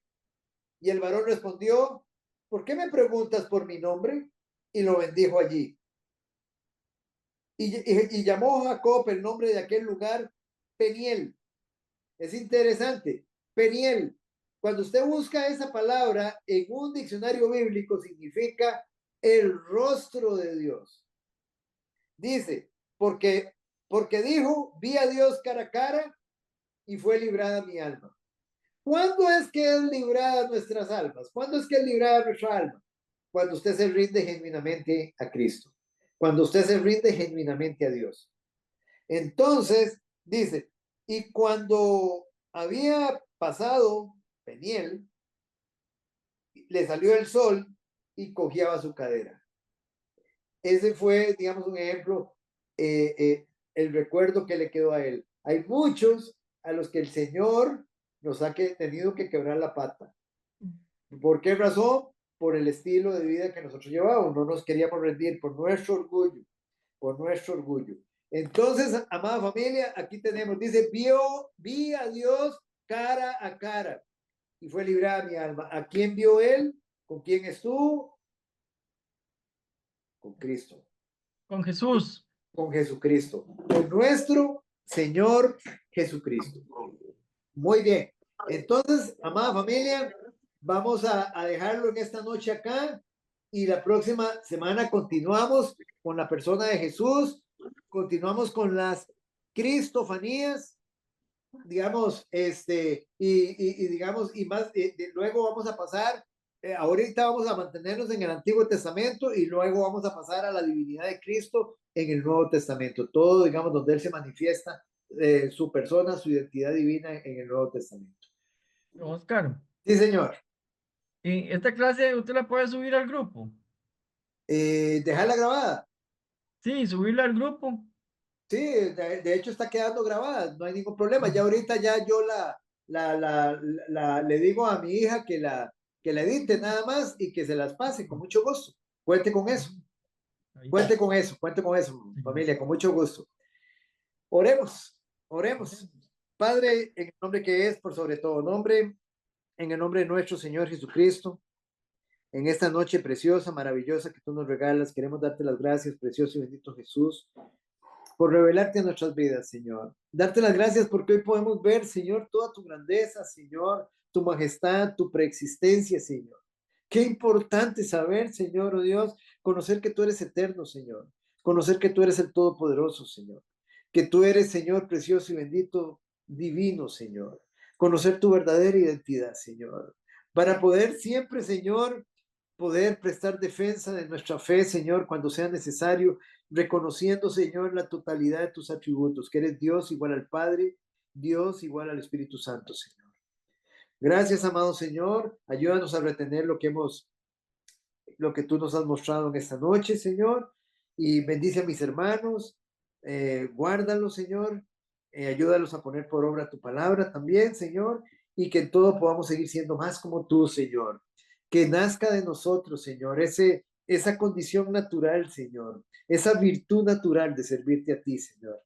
Y el varón respondió, ¿por qué me preguntas por mi nombre? Y lo bendijo allí. Y llamó Jacob el nombre de aquel lugar Peniel. Es interesante. Peniel. Cuando usted busca esa palabra en un diccionario bíblico, significa el rostro de Dios. Dice, porque dijo, vi a Dios cara a cara y fue librada mi alma. ¿Cuándo es que es librada nuestras almas? ¿Cuándo es que es librada nuestra alma? Cuando usted se rinde genuinamente a Cristo. Cuando usted se rinde genuinamente a Dios. Entonces, dice, y cuando había pasado Peniel, le salió el sol y cojeaba su cadera. Ese fue, digamos, un ejemplo, el recuerdo que le quedó a él. Hay muchos a los que el Señor nos ha tenido que quebrar la pata. ¿Por qué razón? Por el estilo de vida que nosotros llevábamos. No nos queríamos rendir por nuestro orgullo, por nuestro orgullo. Entonces, amada familia, aquí tenemos, dice, vi a Dios cara a cara y fue librada mi alma. ¿A quién vio él? ¿Con quién estuvo? Con Cristo. Con Jesús. Con Jesucristo. Con nuestro Señor Jesucristo. Muy bien. Entonces, amada familia, vamos a dejarlo en esta noche acá y la próxima semana continuamos con la persona de Jesús, continuamos con las cristofanías, digamos, y digamos, y más, luego vamos a pasar, ahorita vamos a mantenernos en el Antiguo Testamento y luego vamos a pasar a la divinidad de Cristo en el Nuevo Testamento, todo, digamos, donde Él se manifiesta, su persona, su identidad divina en el Nuevo Testamento. Oscar, Sí, señor. ¿y esta clase usted la puede subir al grupo? Dejarla grabada. Sí, subirla al grupo. Sí, de hecho está quedando grabada, no hay ningún problema. Ya ahorita ya yo le digo a mi hija que la edite nada más y que se las pase con mucho gusto. Cuente con eso. Ahí. Cuente con eso, familia, con mucho gusto. Oremos, oremos. Padre, en el nombre que es por sobre todo nombre, en el nombre de nuestro Señor Jesucristo, en esta noche preciosa, maravillosa que tú nos regalas, queremos darte las gracias, precioso y bendito Jesús, por revelarte en nuestras vidas, Señor. Darte las gracias porque hoy podemos ver, Señor, toda tu grandeza, Señor, tu majestad, tu preexistencia, Señor. Qué importante saber, Señor, oh Dios, conocer que tú eres eterno, Señor. Conocer que tú eres el Todopoderoso, Señor. Que tú eres, Señor, precioso y bendito, divino, Señor. Conocer tu verdadera identidad, Señor. Para poder siempre, Señor, poder prestar defensa de nuestra fe, Señor, cuando sea necesario, reconociendo, Señor, la totalidad de tus atributos, que eres Dios igual al Padre, Dios igual al Espíritu Santo, Señor. Gracias, amado Señor. Ayúdanos a retener lo que tú nos has mostrado en esta noche, Señor. Y bendice a mis hermanos. Guárdalos, Señor. Ayúdalos a poner por obra tu palabra también, Señor. Y que en todo podamos seguir siendo más como tú, Señor. Que nazca de nosotros, Señor, esa condición natural, Señor. Esa virtud natural de servirte a ti, Señor.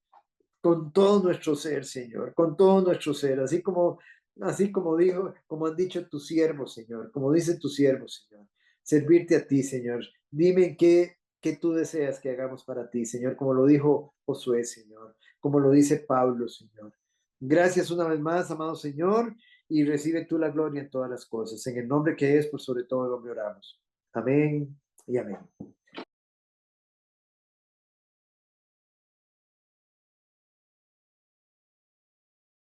Con todo nuestro ser, Señor. Con todo nuestro ser. Así como dijo, como han dicho tus siervos, Señor. Como dice tus siervos, Señor. Servirte a ti, Señor. Dime qué tú deseas que hagamos para ti, Señor. Como lo dijo Josué, Señor. Como lo dice Pablo, Señor. Gracias una vez más, amado Señor, y recibe tú la gloria en todas las cosas. En el nombre que es, por sobre todo el nombre oramos. Amén y amén.